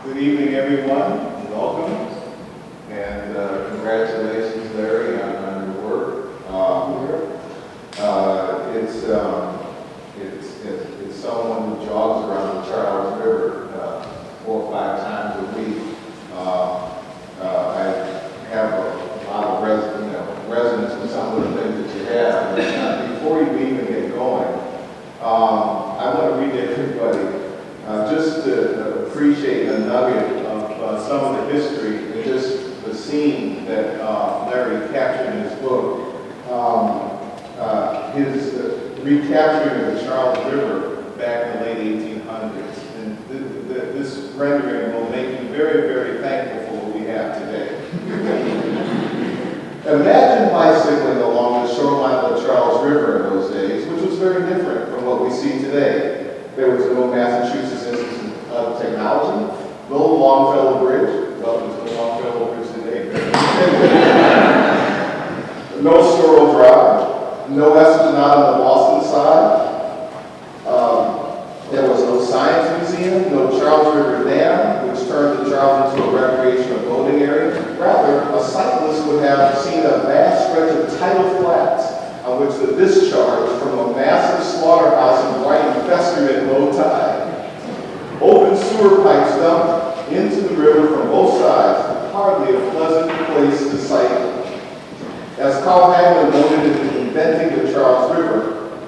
Good evening, everyone. Welcome. And congratulations, Larry, on your work. It's someone who jogs around the Charles River 4 or 5 times a week. I have a lot of resonance with some of the things that you have. And, before you even get going, I want to read to everybody just to appreciate a nugget of some of the history and just the scene that Larry captured in his book. His recapturing of the Charles River back in the late 1800s. And this rendering will make you very, very thankful for what we have today. Imagine bicycling along the shoreline of the Charles River in those days, which was very different from what we see today. There was no Massachusetts Institute of Technology, no Longfellow Bridge. Well, there's no Longfellow Bridge today. No Sorrel Drive, no Esplanade on the Boston side. There was no Science Museum, no Charles River Dam, which turned the Charles into a recreational boating area. Rather, a cyclist would have seen a vast stretch of tidal flats on which the discharge from a massive slaughterhouse in Whiting festered at low tide. Open sewer pipes dumped into the river from both sides, hardly a pleasant place to cycle. As Carl Hagelin noted in Inventing the Charles River,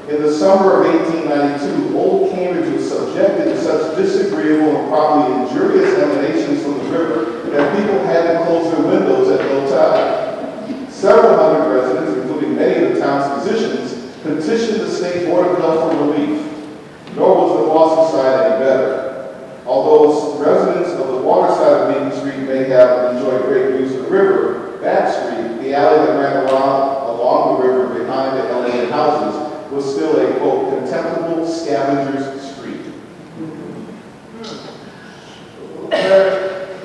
in the summer of 1892, Old Cambridge was subjected to such disagreeable and probably injurious emanations from the river that people had to close their windows at low tide. Several hundred residents, including many of the town's physicians, petitioned the State Board of Health for relief. Nor was the Boston side any better. Although residents of the water side of Main Street may have enjoyed great views of the river, Back Street, the alley that ran along the river behind the elevated houses, was still a, quote, contemptible scavenger's street.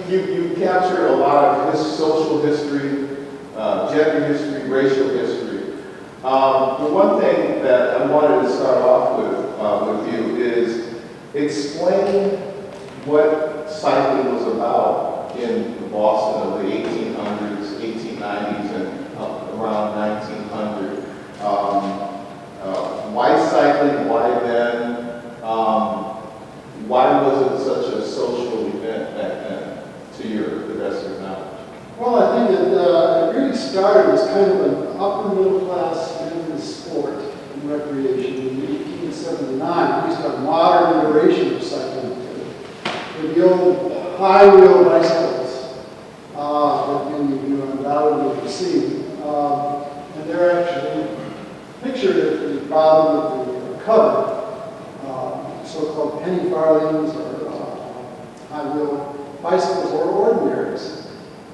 You capture a lot of his social history, gender history, racial history. The one thing that I wanted to start off with you is explain what cycling was about in Boston of the 1800s, 1890s, and around 1900. Why cycling? Why then? Why was it such a social event back then, to the best of your knowledge? Well, I think it really started as kind of an upper middle class family sport and recreation. In 1879, we used to have modern iteration of cycling with the old high wheel bicycles that many of you undoubtedly have seen. And they're actually pictured at the bottom of the cover, so-called penny farthings or high-wheel bicycles or ordinaries.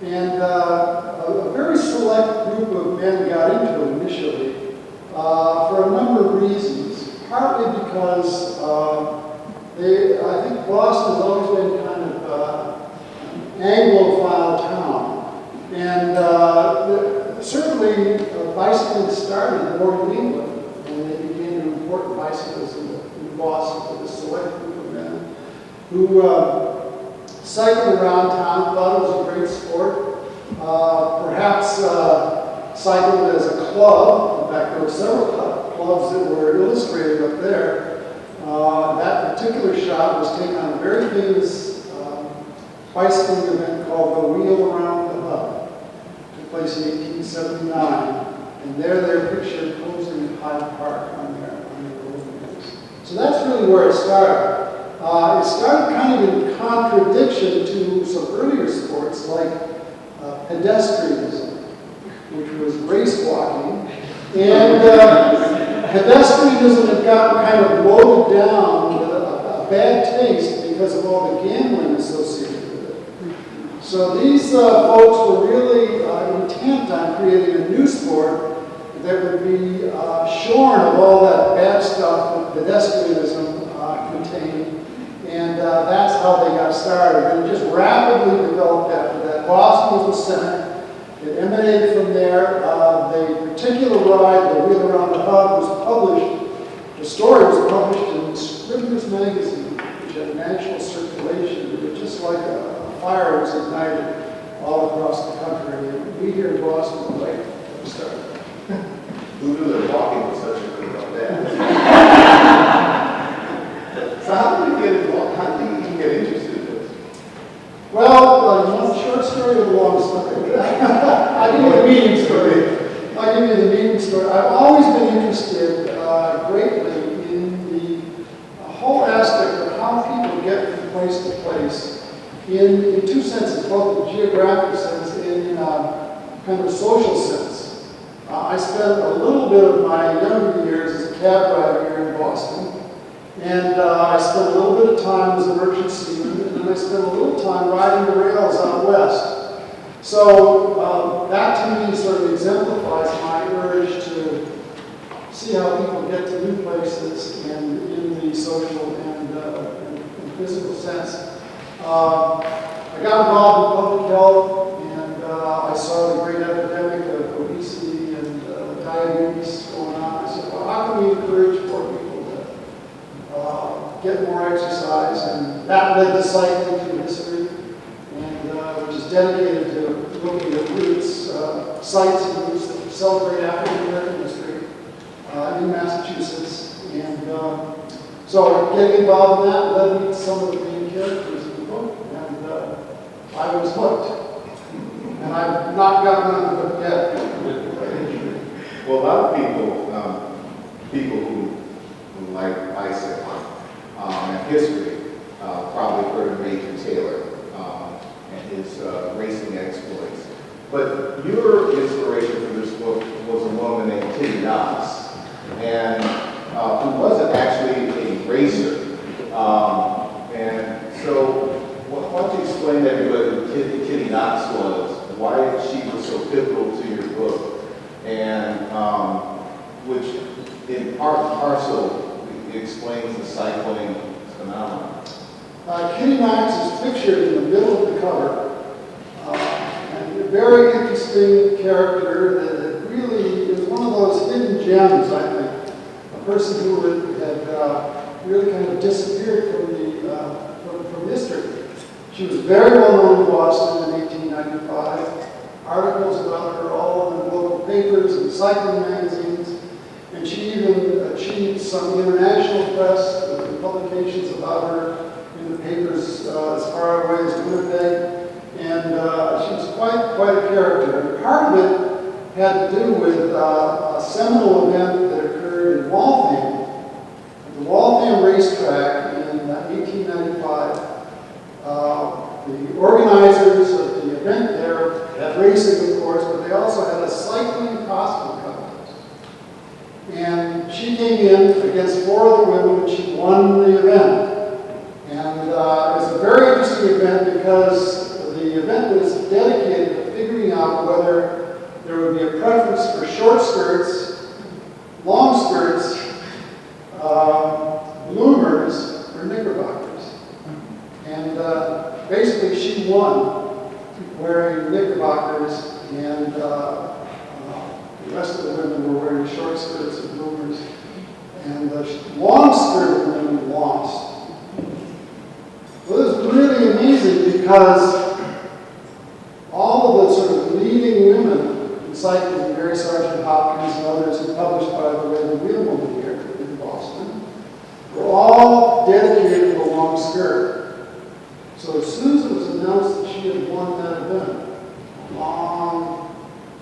And a very select group of men got into it initially for a number of reasons. Partly because I think Boston has always been kind of an Anglophile town. And certainly bicycling started more in England, and they began to import bicycles in Boston for this select group of men who cycled around town, thought it was a great sport, perhaps cycled as a club. In fact, there were several clubs that were illustrated up there. That particular shot was taken on a very famous bicycling event called the Wheel Around the Hub. It took place in 1879. And there they're pictured posing in Hyde Park on their wheels. So that's really where it started. It started kind of in contradiction to some earlier sports like pedestrianism, which was race walking. And pedestrianism had gotten kind of loaded down with a bad taste because of all the gambling associated with it. So these folks were really intent on creating a new sport that would be shorn of all that bad stuff that pedestrianism contained. And that's how they got started. And it just rapidly developed after that. Boston was the center. It emanated from there. The particular ride, the Wheel Around the Hub, was published. The story was published in Scribner's Magazine, which had national circulation, which just like a fire was ignited all across the country. And we here in Boston, like, started. Who knew that walking was such a good about that? So how did you even get interested in this? Well, one short story or a long story? I'll give you the meaning story. I'll give you the meaning story. I've always been interested greatly in the whole aspect of how people get from place to place in two senses, both the geographic sense and in a kind of social sense. I spent a little bit of my younger years as a cab driver here in Boston, and I spent a little bit of time as a merchant seaman, and then I spent a little time riding the rails out west. So that to me sort of exemplifies my urge to see how people get to new places and in the social and physical sense. I got involved in public health, and I saw the great epidemic of obesity and diabetes going on. I said, well, how can we encourage poor people to get more exercise? And that led to Cycling Craze, and which is dedicated to looking at routes, sites and routes that celebrate African American history in Massachusetts. And so getting involved in that led me to some of the main characters in the book, and I was hooked. And I've not gotten on the hook yet. Well, a lot of people who like bicycling and history, probably heard of Major Taylor and his racing exploits. But your inspiration for this book was a woman named Katie Knox, and who wasn't actually a racer. And so, why don't you explain to everybody who Katie Knox was, why she was so pivotal to your book, and which in part and parcel explains the cycling phenomenon. Katie Knox is pictured in the middle of the cover. And a very interesting character that really is one of those hidden gems, I think. A person who had really kind of disappeared from history. She was very well known in Boston in 1895. Articles about her all in the local papers and cycling magazines. And she even achieved some international press with publications about her in the papers as far away as Winnipeg. And she was quite a character. And part of it had to do with a seminal event that occurred in Waltham. At the Waltham racetrack in 1895, the organizers of the event there had racing, of course, but they also had a cycling costume contest. And she came in against 4 other women, and she won the event. And it was a very interesting event because the event was dedicated to figuring out whether there would be a preference for short skirts, long skirts, bloomers, or knickerbockers. And basically she won wearing knickerbockers, and the rest of the women were wearing short skirts and bloomers. And the long skirted women lost. Well, it was really amazing because all of the sort of leading women in cycling, Mary Sargent Hopkins and others who published, by the way, the Wheelwoman here in Boston, were all dedicated to a long skirt. So as soon as it was announced that she had won that event, a long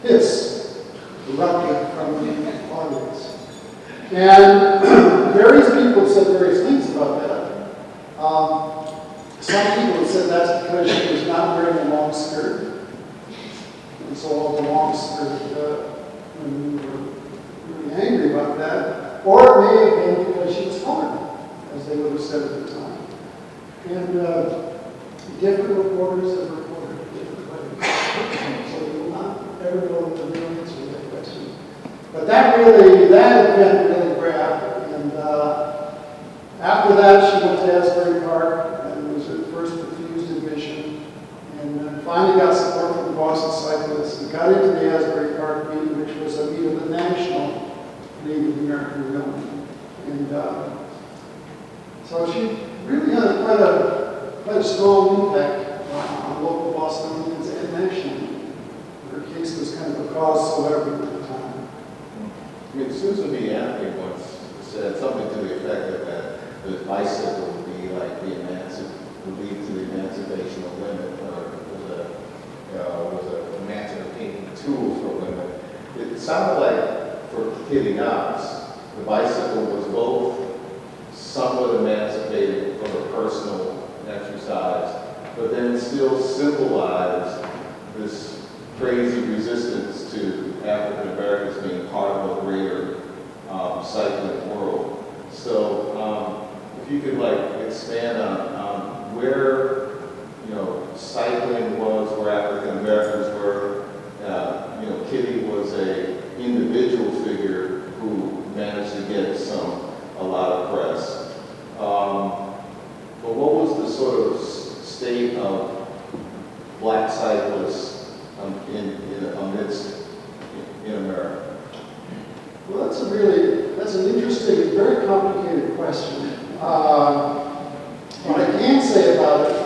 hiss erupted from the audience. And various people said various things about that. Some people have said that's because she was not wearing a long skirt. And so all the long skirt women were really angry about that. Or it may have been because she was colored, as they would have said at the time. And different reporters have reported different ways. So we will not ever know the real answer to that question. But that event really grabbed. And after that, she went to Asbury Park and was at first refused admission. And then finally got support from the Boston Cyclists and got into the Asbury Park meet, which was a meet of the National League of American Wheelman. And so she really had quite a quite a strong impact on local Bostonians and nationally. Her case was kind of a cause celebre at the time. I mean, Susan B. Anthony once said something to the effect that the bicycle would be like would lead to the emancipation of women, or was an emancipating tool for women. It sounded like for Katie Knox, the bicycle was both somewhat emancipated from a personal exercise, but then still symbolized this crazy resistance to African Americans being part of a greater cycling world. So if you could expand on where cycling was, where African Americans were. Kitty was a individual figure who managed to get a lot of press. But what was the sort of state of black cyclists in America? Well, that's an interesting and very complicated question. What I can say about it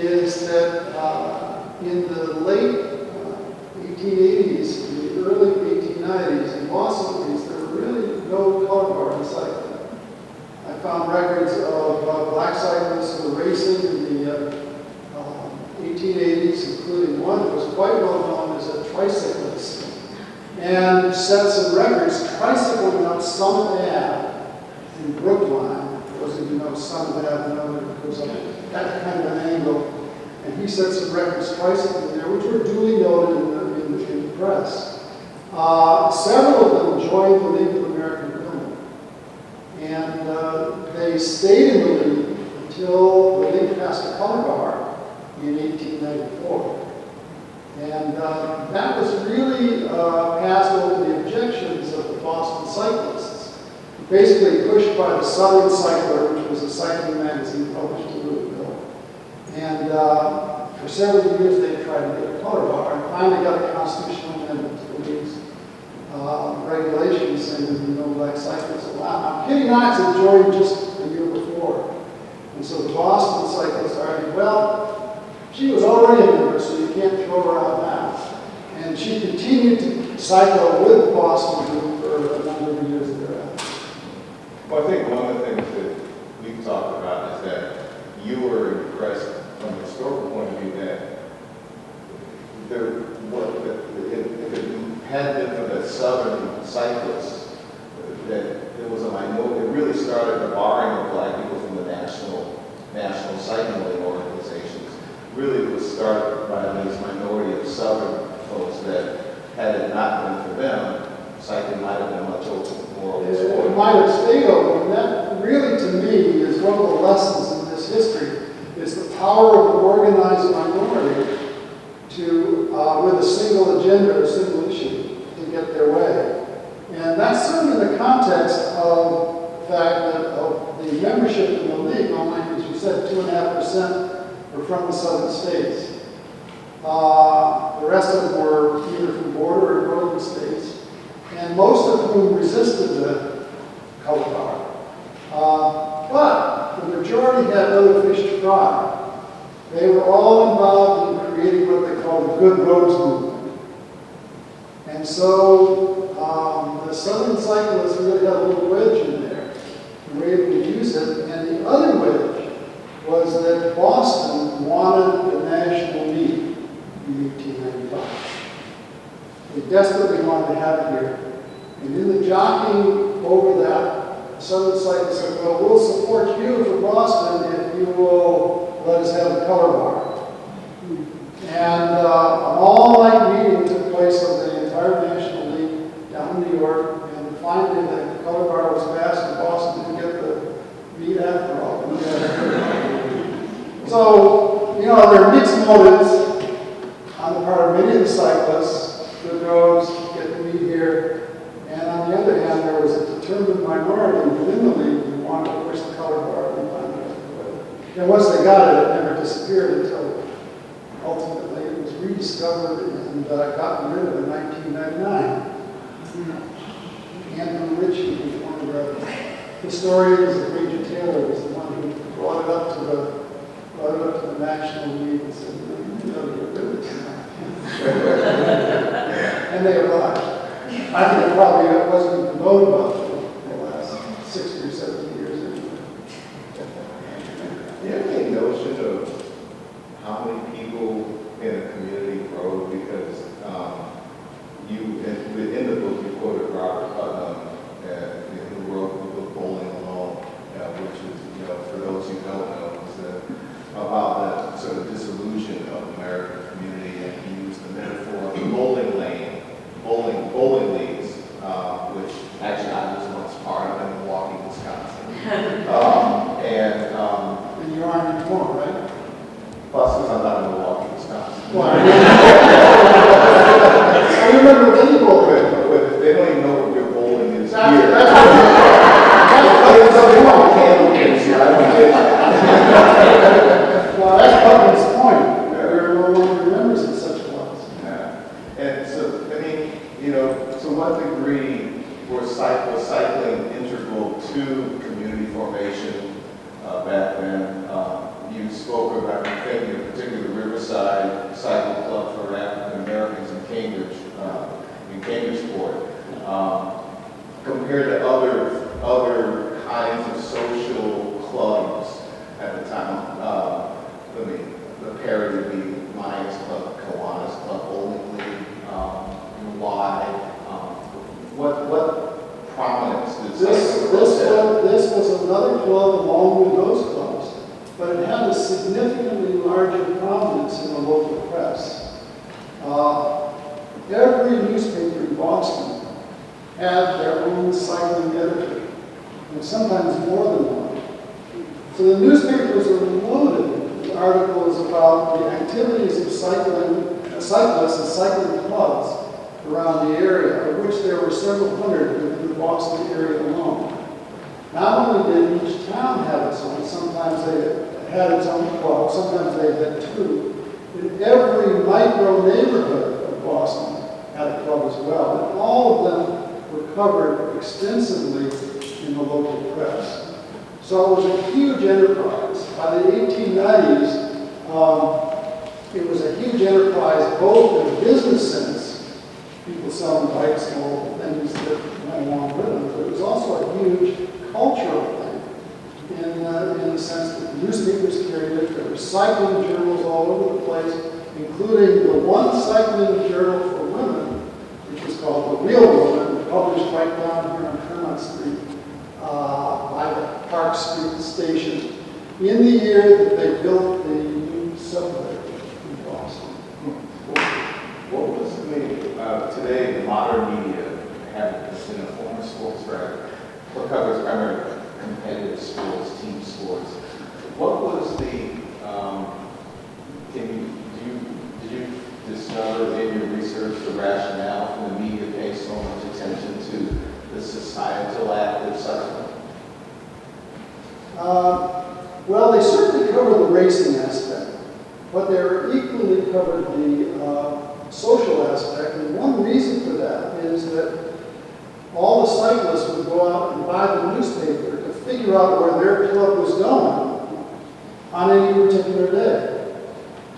is that in the late 1880s, in the early 1890s, in Boston, there were really no color bar in cycling. I found records of black cyclists who were racing in the 1880s, including one that was quite well known as a tricyclist, and set some records tricycling up Summit Ave in Brookline. For those of you who know Summit Ave, know that it goes up that kind of an angle. And he set some records tricycling there, which were duly noted in the press. Several of them joined the League of American Wheelman. And they stayed in the league until the league passed a color bar in 1894. And that was really passed over the objections of the Boston cyclists, basically pushed by the Southern Cycler, which was a cycling magazine published in Louisville. And for several years they tried to get a color bar, and finally got a constitutional amendment to the league's regulations saying that no black cyclists allowed. Now, Katie Knox had joined just the year before, and so the Boston cyclists argued, well, she was already a member, so you can't throw her out now. And she continued to cycle with the Boston group for a number of years thereafter. Well, I think one of the things that we've talked about is that you were impressed from a historical point of view that if it had been for the Southern cyclists, that there was a minority. It really started the barring of black people from the national cycling organizations. Really, it was started by this minority of Southern folks that, had it not been for them, cycling might have been much more open sport. It might have stayed open, and that really, to me, is one of the lessons in this history, is the power of an organized minority to, with a single agenda or single issue, to get their way. And that's certainly the context of the fact that of the membership in the league, only, as you said, 2.5% were from the southern states. The rest of them were either from border or northern states, and most of whom resisted the color bar. But the majority had other fish to fry. They were all involved in creating what they call the Good Roads movement. And so the Southern cyclists really had a little wedge in there, and were able to use it. And the other wedge was that Boston wanted the national meet in 1895. They desperately wanted to have it here. And in the jockeying over that, Southern cyclists said, well, we'll support you for Boston if you will let us have the color bar. And an all-night meeting took place of the entire National League down in New York, and finally the color bar was passed, and Boston didn't get the meet after all. So, there are mixed motives on the part of many of the cyclists, good roads, get the meet here, and on the other hand, there was a determined minority within the league who wanted to push the color bar and find out. And once they got it, it never disappeared until ultimately it was rediscovered and gotten rid of in 1999. Andrew Ritchie, who's one of the historians, and Major Taylor was the one who brought it up to National League and said, no, you're really tonight. And they arrived. I think it probably wasn't even known about for the last 60 or 70 years anyway. Do you have any notion of how many people in a community grow? Because within the book, you quoted Robert Putnam, who wrote the book Bowling Alone, which is, for those who don't know, is about the sort of disillusion of American community, and he used the metaphor of the bowling lane, bowling leagues, which actually I was once part of in Milwaukee, Wisconsin. And you aren't anymore, right? Plus, because I'm not in Milwaukee, Wisconsin. I remember any bowling. But they don't even know what your bowling is here. That's well, that's Putnam's point. There no one remembers it such a lot. Yeah. And so, I mean, to what degree was cycling integral to community formation back then? You spoke about, I think, in particular, the Riverside Cycle Club for African Americans in Cambridgeport, compared to other kinds of social clubs at the time. The Perry would be Lions Club, Kiwanis Club, Bowling League, why? What prominence did This was another club along with those clubs, but it had a significantly larger prominence in the local press. Every newspaper in Boston had their own cycling editor, and sometimes more than one. So the newspapers were loaded with articles about the activities of cyclists and cycling clubs around the area, of which there were several hundred within the Boston area alone. Not only did each town have its own, sometimes they had its own club, sometimes they had two. In every micro neighborhood of Boston had a club as well, and all of them were covered extensively in the local press. So it was a huge enterprise. By the 1890s, it was a huge enterprise both in a business sense, people selling bikes and all the things that went along with them, but it was also a huge cultural thing in the sense that the newspapers carried it. There were cycling journals all over the place, including the one cycling journal for women, which was called the Wheelwoman, published right down here on Tremont Street by the Park Street station in the year that they built the new subway in Boston. What was today the modern media have this in a form of sports, right? What covers primarily competitive sports, team sports? What was the did you discover in your research the rationale for the media paying so much attention to the societal act of cycling? Well, they certainly cover the racing aspect, but they equally covered the social aspect. And one reason for that is that all the cyclists would go out and buy the newspaper to figure out where their club was going on any particular day.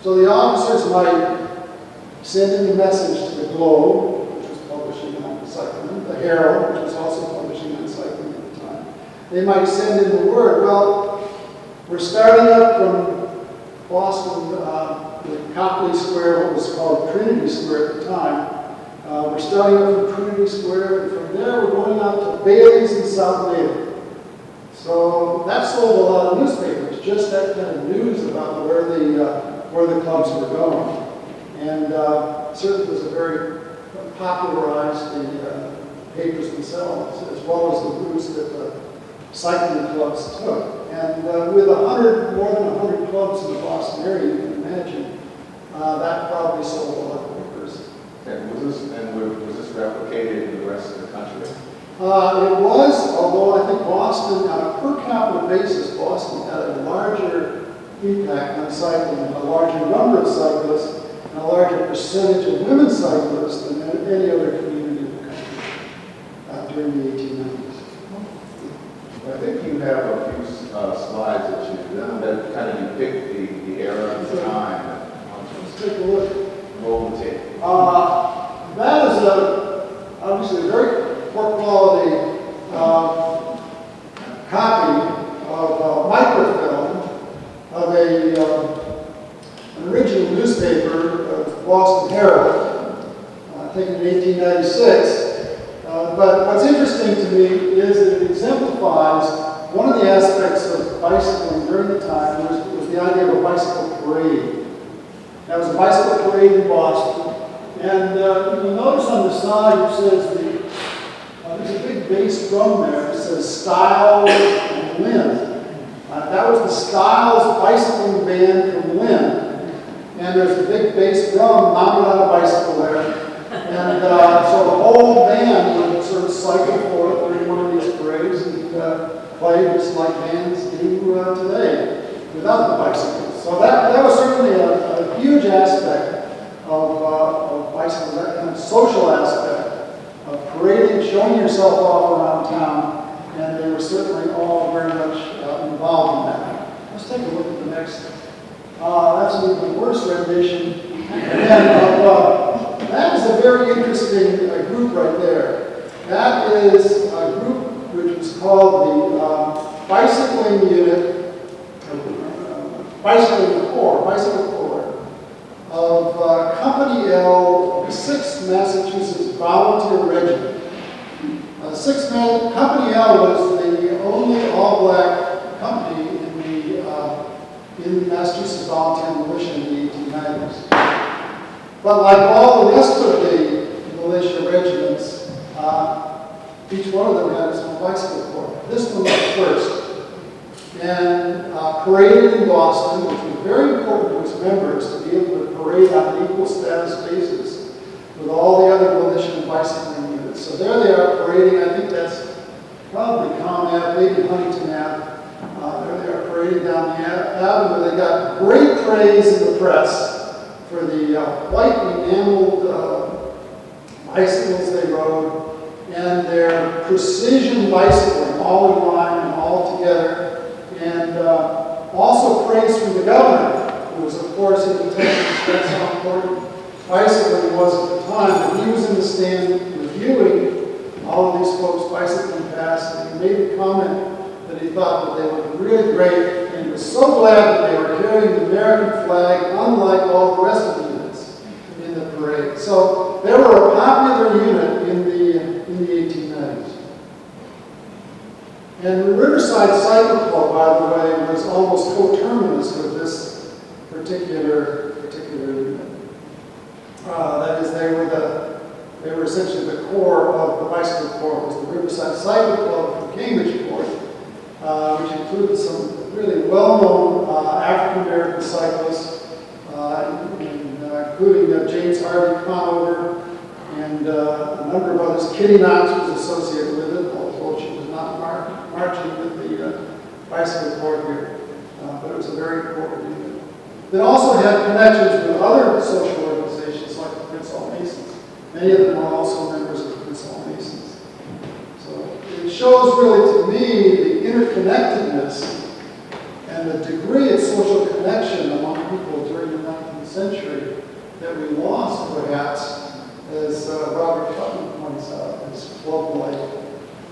So the officers might send in a message to the Globe, which was publishing on cycling, the Herald, which was also publishing on cycling at the time. They might send in the word, well, we're starting up from Boston, with Copley Square, what was called Trinity Square at the time. We're starting up from Trinity Square, and from there we're going out to Bailey's in South Maple. So that sold a lot of newspapers, just that kind of news about where the clubs were going. And certainly was a very popularized the papers themselves, as well as the routes that the cycling clubs took. And with more than 100 clubs in the Boston area, you can imagine, that probably sold a lot of papers. And was this replicated in the rest of the country? It was, although I think Boston, on a per capita basis, Boston had a larger impact on cycling, a larger number of cyclists, and a larger percentage of women cyclists than any other community in the country during the 1890s. I think you have a few slides that kind of depict the era newspaper, Boston Herald, taken in 1896. But what's interesting to me is that it exemplifies one of the aspects of bicycling during the time was the idea of a bicycle parade. That was a bicycle parade in Boston. And you'll notice on the side it says there's a big bass drum there. It says Styles and Lynn. That was the Styles bicycling band from Lynn. And there's a big bass drum mounted on a bicycle there. And so the whole band would sort of cycle forth during one of these parades and play just like bands do today without the bicycles. So that was certainly a huge aspect of bicycles, that kind of social aspect of parading, showing yourself off around town, and they were certainly all very much involved in that. Let's take a look at the next. That's an even worse rendition. And that is a very interesting group right there. That is a group which was called the Bicycling Unit, Bicycle Corps of Company L of the 6th Massachusetts Volunteer Regiment. Company L was the only all-black company in the Massachusetts Volunteer Militia in the 1890s. But like all the rest of the militia regiments, each one of them had its own bicycle corps. This one was first. And paraded in Boston, which was very important to its members to be able to parade on an equal status basis with all the other militia and bicycling units. So there they are parading. I think that's probably Comm Ave, maybe Huntington Ave. There they are parading down the avenue. They got great praise in the press for the white enameled bicycles they rode and their precision bicycling, all in line and all together. And also praise from the governor, who was, of course, in attendance. That's how important bicycling was at the time. And he was in the stand reviewing all of these folks bicycling past, and he made the comment that he thought that they were really great, and he was so glad that they were carrying the American flag, unlike all the rest of the units in the parade. So they were a popular unit in the 1890s. And the Riverside Cycle Club, by the way, was almost coterminous with this particular unit. That is, they were essentially the core of the bicycle corps. It was the Riverside Cycle Club from Cambridgeport, which included some really well-known African-American cyclists, including James Harvey Conover and a number of others. Katie Knox was associated with it, although she was not marching with the bicycle corps here, but it was a very important unit. They also had connections with other social organizations like the Prince Hall Masons. Many of them were also members of the Prince Hall Masons. So it shows really to me the interconnectedness and the degree of social connection among people during the 19th century that we lost, perhaps, as Robert Putnam points out, as club life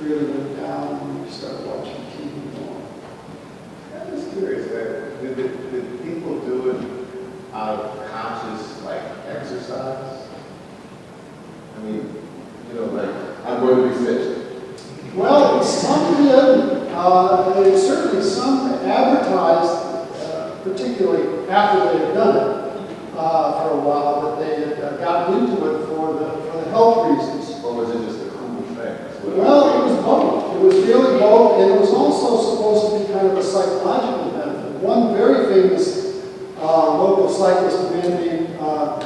really went down when you started watching TV more. I'm just curious, did people do it out of conscious, like, exercise? I mean, I'm going to be fit. Well, some did. Certainly some advertised, particularly after they had done it for a while, that they had gotten into it for the health reasons. Or was it just a cool thing? Well, it was both. It was really both, and it was also supposed to be kind of a psychological benefit. One very famous local cyclist, a man named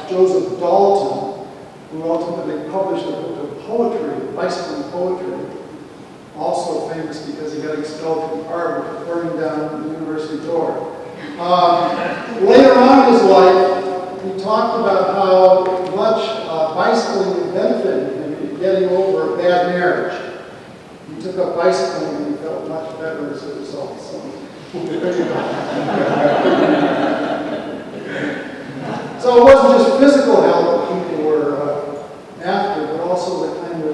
Joseph Dalton, who ultimately published a book of poetry, bicycling poetry, also famous because he got expelled from Harvard for burning down the university door. Later on in his life, he talked about how much bicycling had benefited him in getting over a bad marriage. He took up bicycling and he felt much better as a result. So, so it wasn't just physical health that people were after, but also the kind of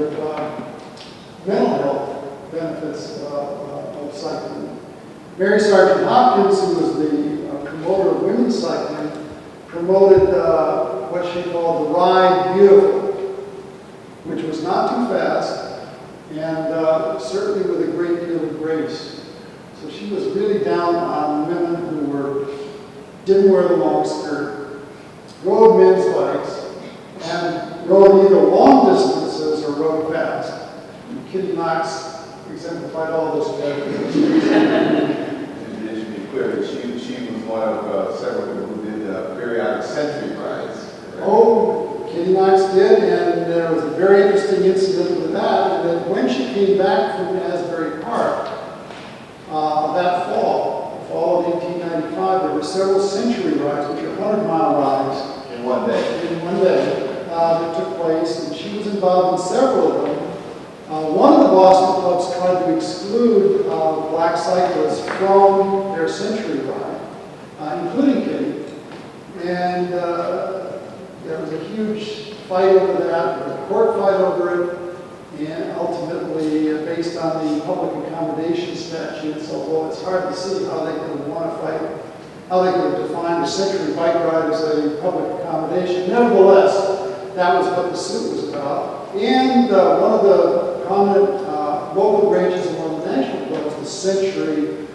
mental health benefits of cycling. Mary Sargent Hopkins, who was the promoter of women's cycling, promoted what she called the Ride Beautiful, which was not too fast, and certainly with a great deal of grace. So she was really down on women who didn't wear the long skirt, rode men's bikes, and rode either long distances or rode fast. And Katie Knox exemplified all those categories. It should be clear that she was one of several people who did periodic century rides. Right? Oh, Katie Knox did, and there was a very interesting incident with that, and that when she came back from Asbury Park, that fall, the fall of 1895, there were several century rides, which are 100-mile rides. In one day. In one day, that took place, and she was involved in several of them. One of the Boston clubs tried to exclude black cyclists from their century ride, including Katie. And there was a huge fight over that, a court fight over it, and ultimately, based on the public accommodation statutes, although it's hard to see how they could want to fight, how they could define a century bike ride as a public accommodation. Nevertheless, that was what the suit was about. And one of the prominent local branches of one of the national clubs, the Century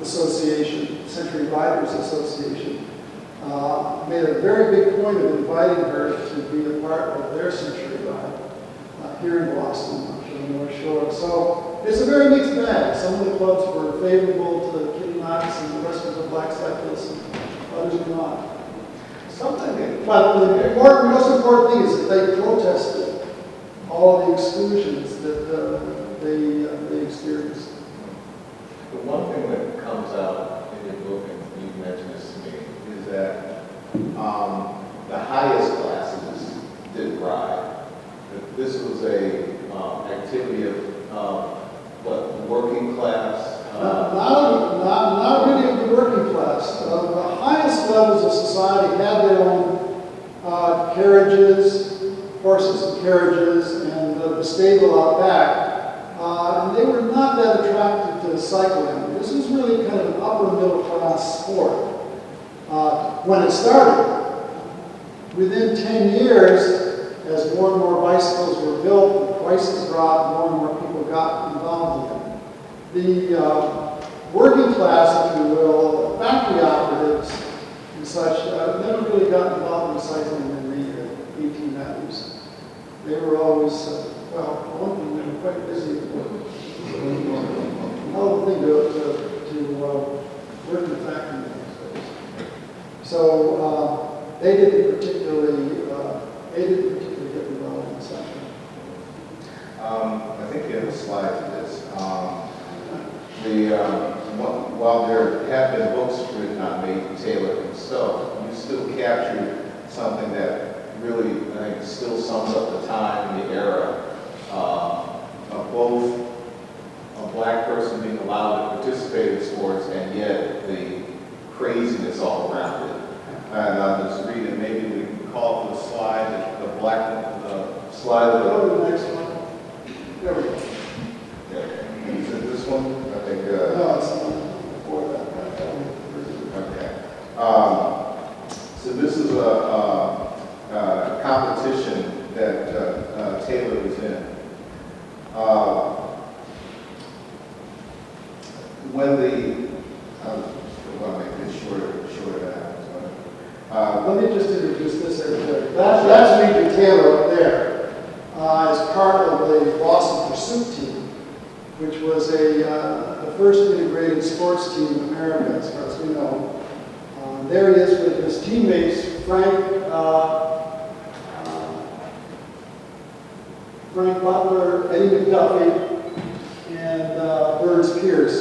Association, Century Riders Association, made a very big point of inviting her to be a part of their century ride here in Boston, on the North Shore. So it's a very mixed bag. Some of the clubs were favorable to Katie Knox and the rest of the black cyclists, and others were not. But the most important thing is that they protested all of the exclusions that they experienced. The one thing that comes out in your book, and you mentioned this to me, Is that the highest classes did ride. That this was a activity of what, the working class? Not really of the working class. The highest levels of society had their own carriages, horses and carriages, and the stable out back. And they were not that attracted to cycling. This was really kind of an upper middle class sport. When it started, within 10 years, as more and more bicycles were built, the prices dropped, more and more people got involved in it. The working class, if you will, factory operatives and such, never really got involved in cycling in the 1890s. They were always, one thing, they were quite busy at work. Another thing to work in the factory. So they didn't particularly get involved in cycling. I think you have a slide to this. While there have been books written on Mary Taylor himself, you still captured something that really, I think, still sums up the time and the era of both a black person being allowed to participate in sports and yet the craziness all around it. And I'll just read it. Maybe we can call it the slide, the slide. Go to the next one. There we go. Yeah. Is it this one? I think. No, it's not before that. Okay. So this is a competition that Taylor was in. I'll make this shorter than that. Let me just introduce this everybody. That's Major Taylor up there as part of the Boston Pursuit team, which was the first integrated sports team in America, as far as we know. There he is with his teammates, Frank Butler, Eddie McDuffie, and Burns Pierce.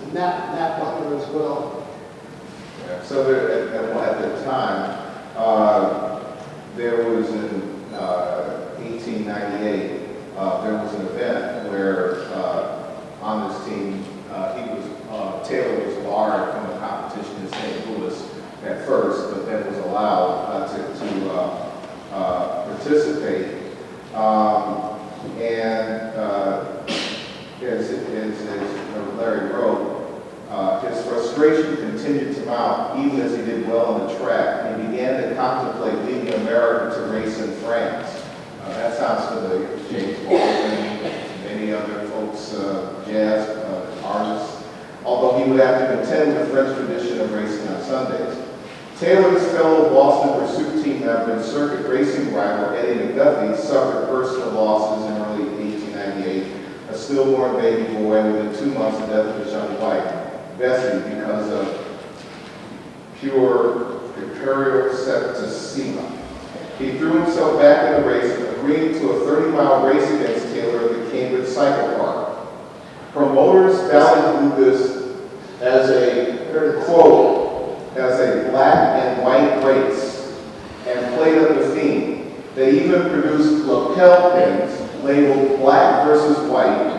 And Matt Butler as well. Yeah. So there, at the time, there was in 1898, there was an event where on this team, Taylor was barred from the competition in St. Louis at first, but then was allowed to participate. As Larry wrote, his frustration continued continued to mount even as he did well on the track, and he began to contemplate League of American to race in France. That sounds familiar. James Baldwin, many other folks, jazz artists, although he would have to contend with the French tradition of racing on Sundays. Taylor's fellow Boston Pursuit team member and circuit racing rival Eddie McDuffie suffered personal losses in early 1898. A stillborn baby boy within 2 months of death of his young wife, Bessie, because of pure imperial septicemia. He threw himself back in the race, agreeing to a 30-mile race against Taylor at the Cambridge Cycle Park. Promoters ballyhooed this as a, quote, as a black and white race, and played up the theme. They even produced lapel pins labeled black versus white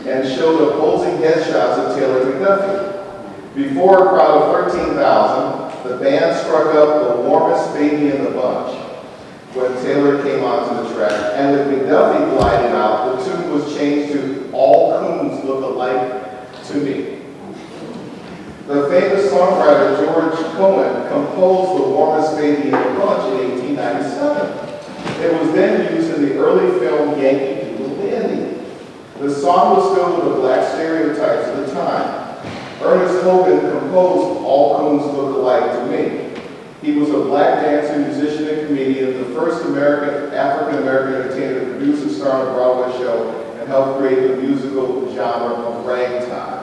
and showed opposing headshots of Taylor and McDuffie. Before a crowd of 13,000, the band struck up the warmest baby in the bunch when Taylor came onto the track, and with McDuffie gliding out, the tune was changed to All Coons Look Alike to Me. The famous songwriter George Cohen composed The Warmest Baby in the Bunch in 1897. It was then used in the early film Yankee Doodle Dandy. The song was filled with the black stereotypes of the time. Ernest Hogan composed All Coons Look Alike to Me. He was a black dancer, musician, and comedian, the first African-American entertainer to produce and star on a Broadway show and helped create the musical genre of ragtime.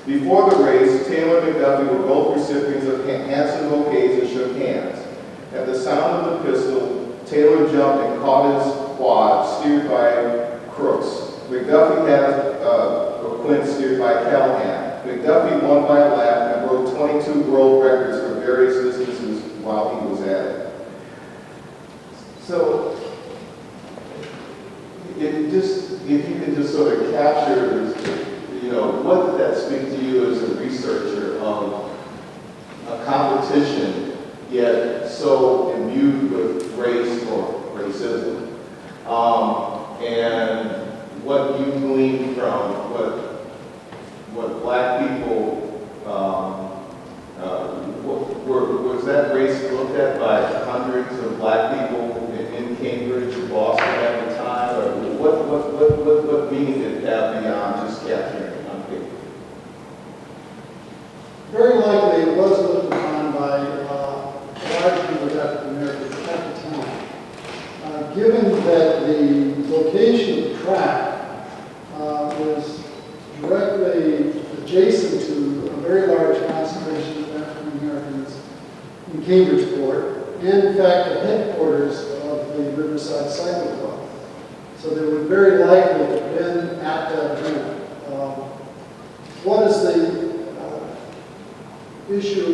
Before the race, Taylor and McDuffie were both recipients of Hanson bouquets and shook hands. At the sound of the pistol, Taylor jumped and caught his quad, steered by Crooks. McDuffie had a quint steered by Callahan. McDuffie won by a lap and broke 22 world records for various distances while he was at it. So, if you can just sort of capture, what did that speak to you as a researcher of a competition, yet so imbued with race or racism, and what you gleaned from what black people, was that race looked at by hundreds of black people in Cambridge or Boston at the time, or what meaning did it have beyond just capturing it on paper? Very likely it was looked upon by large people of African Americans at the time. Given that the location of the track was directly adjacent to a very large concentration of African Americans in Cambridgeport, and in fact the headquarters of the Riverside Cycle Club. So they would very likely have been at that event. What is the issue?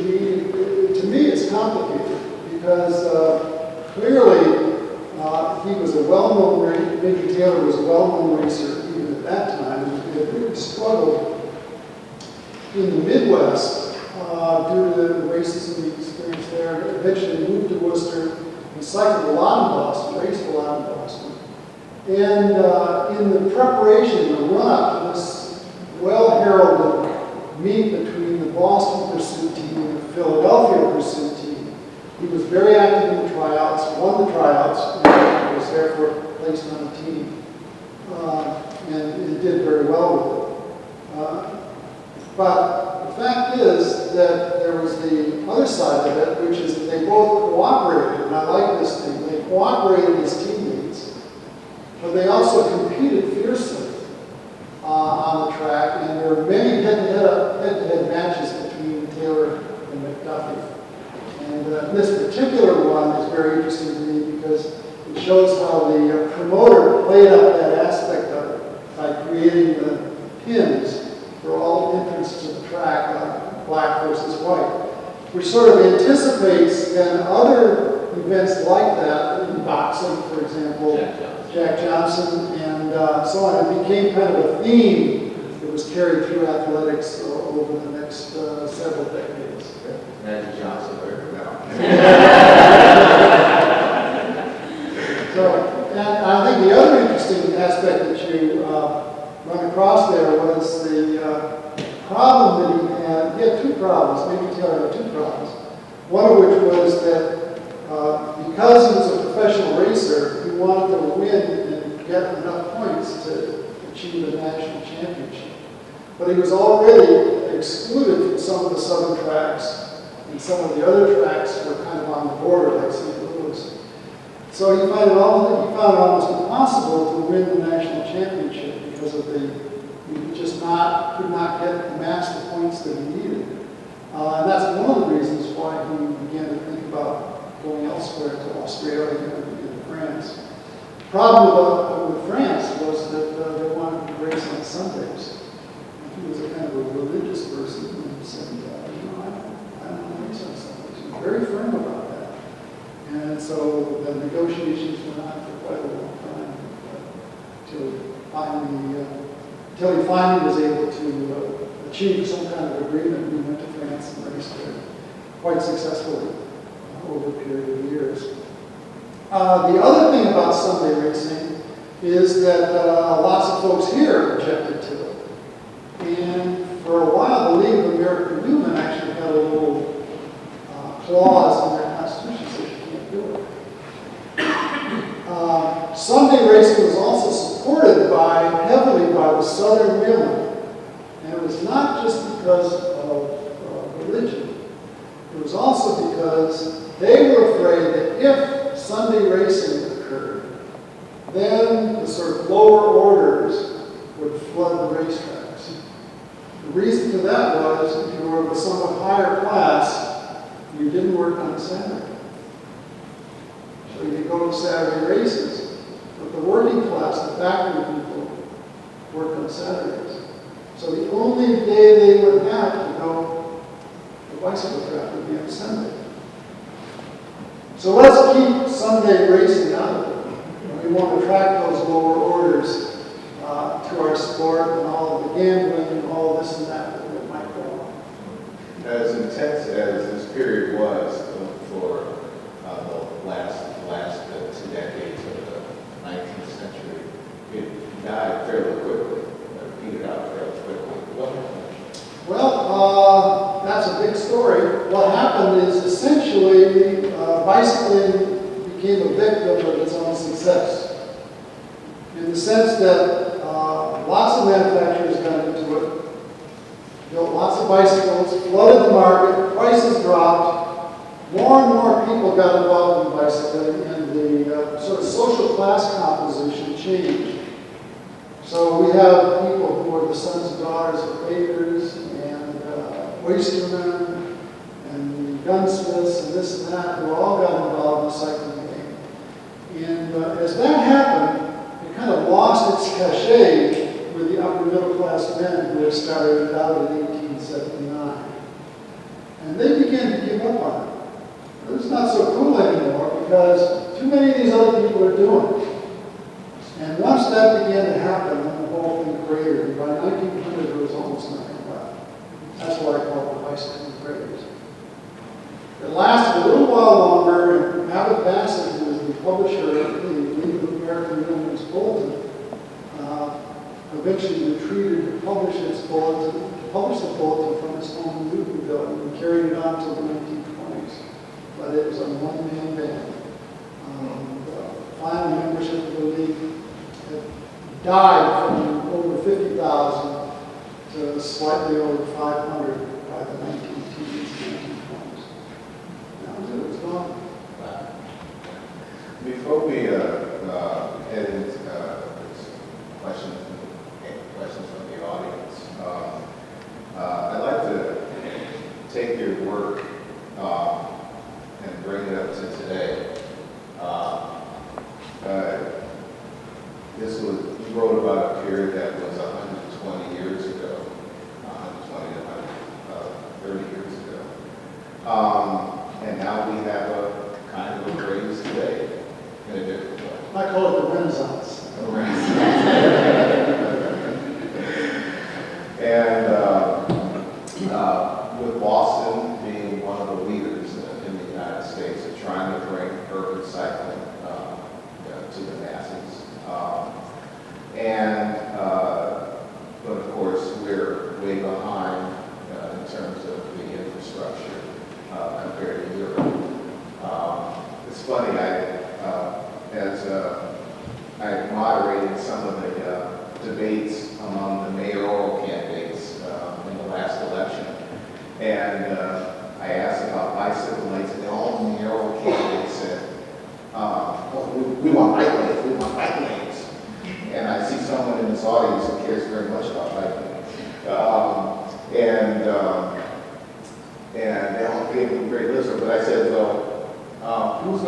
To me, it's complicated because clearly he was a well-known, Mickey Taylor was a well-known racer even at that time. He had really struggled in the Midwest due to the racism he experienced there. Eventually moved to Worcester and cycled a lot in Boston, raced a lot in Boston. And in the preparation, the run-up to this well-heralded meet between the Boston Pursuit team and the Philadelphia Pursuit team, he was very active in the tryouts, won the tryouts, and was therefore placed on the team, and did very well with it. But the fact is that there was the other side of it, which is that they both cooperated, and I like this thing, they cooperated as teammates, but they also competed fiercely on the track, and there were many head-to-head matches between Taylor and McDuffie. And this particular one is very interesting to me because it shows how the promoter played up that aspect of it by creating the pins for all entrants to the track, black versus white, which sort of anticipates then other events like that in boxing, for example, Jack Johnson, and so on. It became kind of a theme that was carried through athletics over the next several decades. Magic Johnson, So, and I think the other interesting aspect that you run across there was the problem that he had. He had two problems, maybe retailer of two problems. One of which was that because he was a professional racer, he wanted to win and get enough points to achieve a national championship. But he was already excluded from some of the southern tracks, and some of the other tracks were kind of on the border, like St. Louis. So he found it almost impossible to win the national championship because of he could not amass the points that he needed. And that's one of the reasons why he began to think about going elsewhere, to Australia and France. The problem with France was that they wanted to race on Sundays. He was a kind of a religious person and said, I don't want to race on Sundays. He was very firm about that. And so the negotiations went on for quite a long time until he finally was able to achieve some kind of agreement. We went to France and raced there quite successfully over a period of years. The other thing about Sunday racing is that lots of folks here objected to it. And for a while, the League of American Wheelman actually had a little clause in their constitution that said you can't do it. Sunday racing was also supported heavily by the Southern Wheelmen. And it was not just because of religion. It was also because they were afraid that if Sunday racing occurred, then the sort of lower orders would flood the racetracks. The reason for that was if you were of a somewhat higher class, you didn't work on Saturday. So you could go to Saturday races, but the working class, the factory people, worked on Saturdays. So the only day they would have to go to the bicycle track would be on Sunday. So let's keep Sunday racing out of it. We want to attract those lower orders to our sport and all of the gambling and all this and that might go on. As intense as this period was for the last 2 decades of the 19th century, it died fairly quickly, petered out fairly quickly. What happened? Well, that's a big story. What happened is essentially bicycling became a victim of its own success. In the sense that lots of manufacturers got into it, built lots of bicycles, flooded the market, prices dropped, more and more people got involved in bicycling, and the sort of social class composition changed. So we have people who are the sons and daughters of bakers and wastermen and gunsmiths and this and that, who all got involved in the cycling game. And as that happened, it kind of lost its cachet with the upper middle class men who had started it out in 1879. And they began to give up on it. It's not so cool anymore because too many of these other people are doing it. And once that began to happen, then the whole thing cratered. By 1900, there was almost nothing left. That's what I call the bicycling craze. It lasted a little while longer, and Abbot Bassett, who was the publisher of the League of American Wheelman's bulletin, eventually retreated to publish the bulletin from his home Newton building and carried it on until the 1920s. But it was a one-man band. Final membership of the league had died from over 50,000 to slightly over 500 by the 1910s, 1920s. That was it. It was gone. Before we head into questions from the audience, I'd like to take your work and bring it up to today. You wrote about a period that was 120 years ago, 120 to 30 years ago. And now we have a kind of a craze today in a different way. I call it the Renaissance. And with Boston being one of the leaders in the United States of trying to bring urban cycling to the masses. But of course, we're way behind in terms of the infrastructure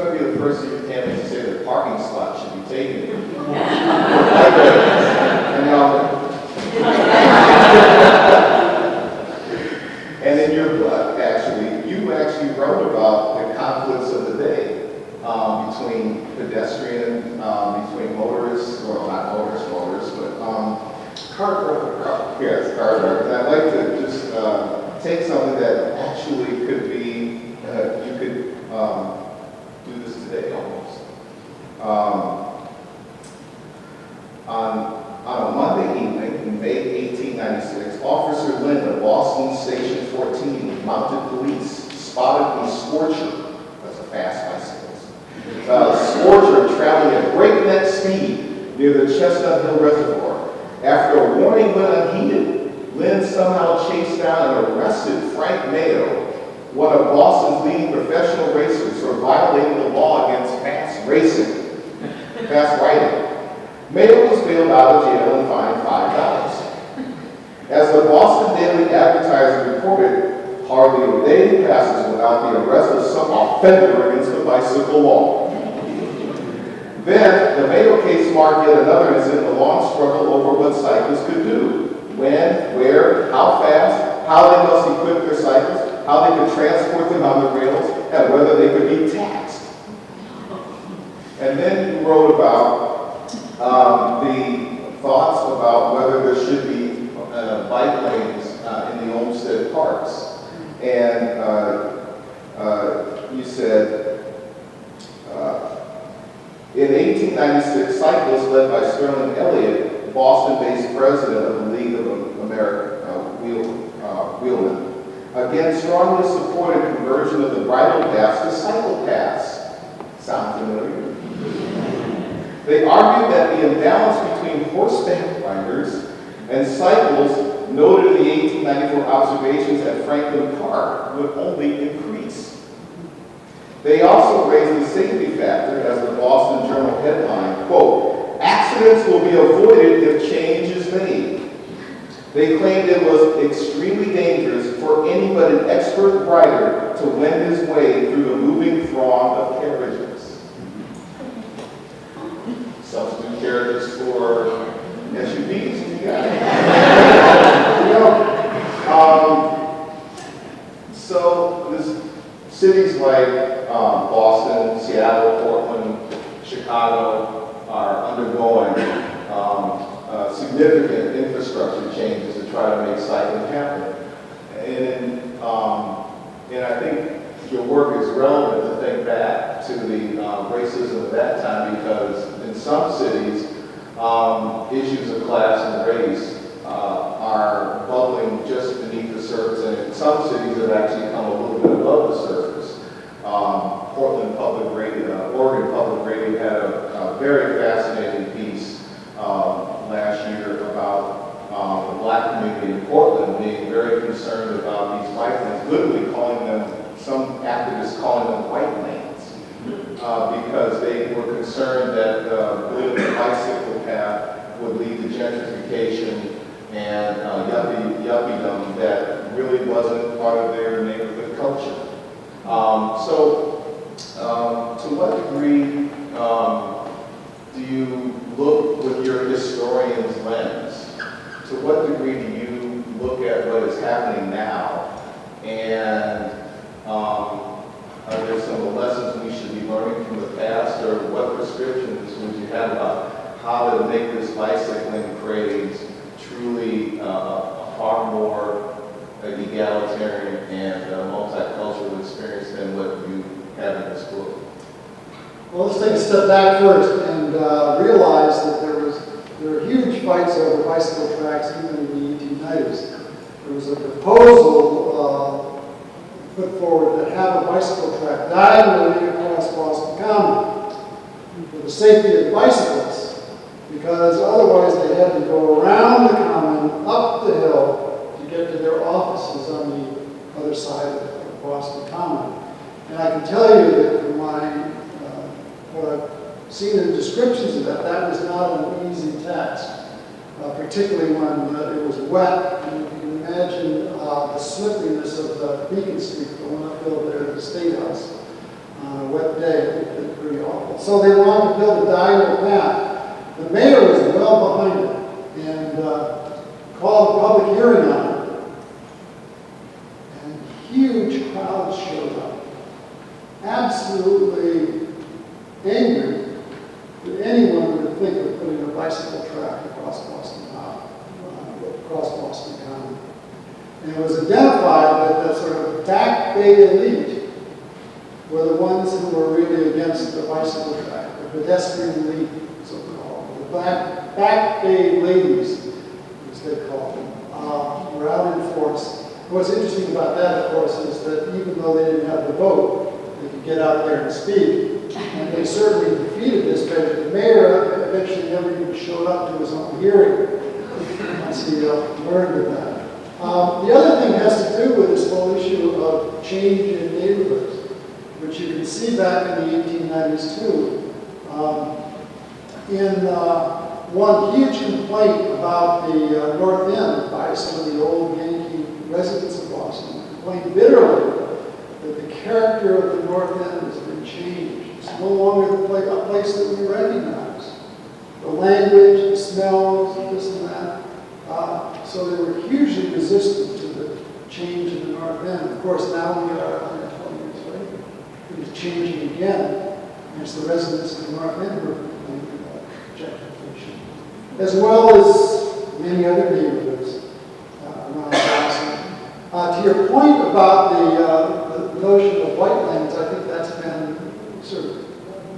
going to be the person who can say that parking slot should be taken? And and in your book, actually, you actually wrote about the conflicts of the day between pedestrian, between motorists, well, not motorists, but Car driver. yes, car drivers. And I'd like to just take something that actually could be, you could do this today almost. On a Monday evening in May 1896, Officer Lynn of Boston Station 14, mounted police, spotted a Scorcher, that's a fast bicyclist, Scorcher traveling at breakneck speed near the Chestnut Hill Reservoir. After a warning went unheeded, Lynn somehow chased down and arrested Frank Mayo, one of Boston's leading professional racers, for violating the law against fast riding. Mayo was bailed out of jail and fined $5. As the Boston Daily Advertiser reported, hardly a day passes without the arrest of some offender against the bicycle law. Then, the Mayo case marked yet another incident, a long struggle over what cyclists could do. When, where, how fast, how they must equip their cycles, how they could transport them on the rails, and whether they could be taxed. And then you wrote about the thoughts about whether there should be bike lanes in the Olmsted parks. And you said, in 1896, cyclists led by Sterling Elliott, Boston-based president of the League of American Wheelman, again strongly supported conversion of the bridle paths to cycle paths. Sound familiar? They argued that the imbalance between horseback riders and cycles noted in the 1894 observations at Franklin Park would only increase. They also raised the safety factor as the Boston Journal headline, quote, "Accidents will be avoided if change is made." They claimed it was extremely dangerous for any but an expert rider to wend his way through the moving throng of carriages. Substitute carriages for SUVs, you got it. So this cities like Boston, Seattle, Portland, Chicago are undergoing significant infrastructure changes to try to make cycling happen. And I think your work is relevant to think back to the racism of that time, because in some cities, issues of class and race are bubbling just beneath the surface, and in some cities have actually come a little bit above the surface. Portland Public Radio, Oregon Public Radio had a very fascinating piece last year about the black community in Portland being very concerned about these bike lanes, literally calling them, some activists calling them white lanes, because they were concerned that building a bicycle path would lead to gentrification and yuppiedom that really wasn't part of their neighborhood culture. To what degree do you look with your historian's lens? To what degree do you look at what is happening now? And are there some lessons we should be learning from the past, or what prescriptions would you have about how to make this bicycling craze truly a far more egalitarian and multicultural experience than what you have in this book? Well, let's take a step back first and realize that there were huge fights over bicycle tracks even in the 1890s. There was a proposal put forward that have a bicycle track diagonally across Boston Common for the safety of bicyclists, because otherwise they had to go around the common, up the hill, to get to their offices on the other side of Boston Common. And I can tell you that from what I've seen in descriptions of that, that was not an easy task, particularly when it was wet. And you can imagine the slipperiness of the Beacon Street going uphill there to the State House. on a wet day. It would have been pretty awful. So they wanted to build a diagonal path. The mayor was well behind it and called a public hearing on it. And huge crowds showed up, absolutely angry that anyone would think of putting a bicycle track across Boston Common. And it was identified that the sort of Back Bay elite were the ones who were really against the bicycle track, the pedestrian elite, so-called. The Back Bay ladies, as they called them, were out in force. What's interesting about that, of course, is that even though they didn't have the vote, they could get out there and speak. And they certainly defeated this measure. The mayor eventually never even showed up to his own hearing once he learned of that. The other thing has to do with this whole issue of change in neighborhoods, which you can see back in the 1890s too. One huge complaint about the North End by some of the old Yankee residents of Boston complained bitterly that the character of the North End has been changed. It's no longer a place that we recognize. The language, the smells, this and that. So they were hugely resistant to the change in the North End. Of course, now we are 120 years later. It is changing again. And it's the residents of the North End who are complaining about gentrification, as well as many other neighborhoods around Boston. To your point about the notion of whitelands, I think that's been sort of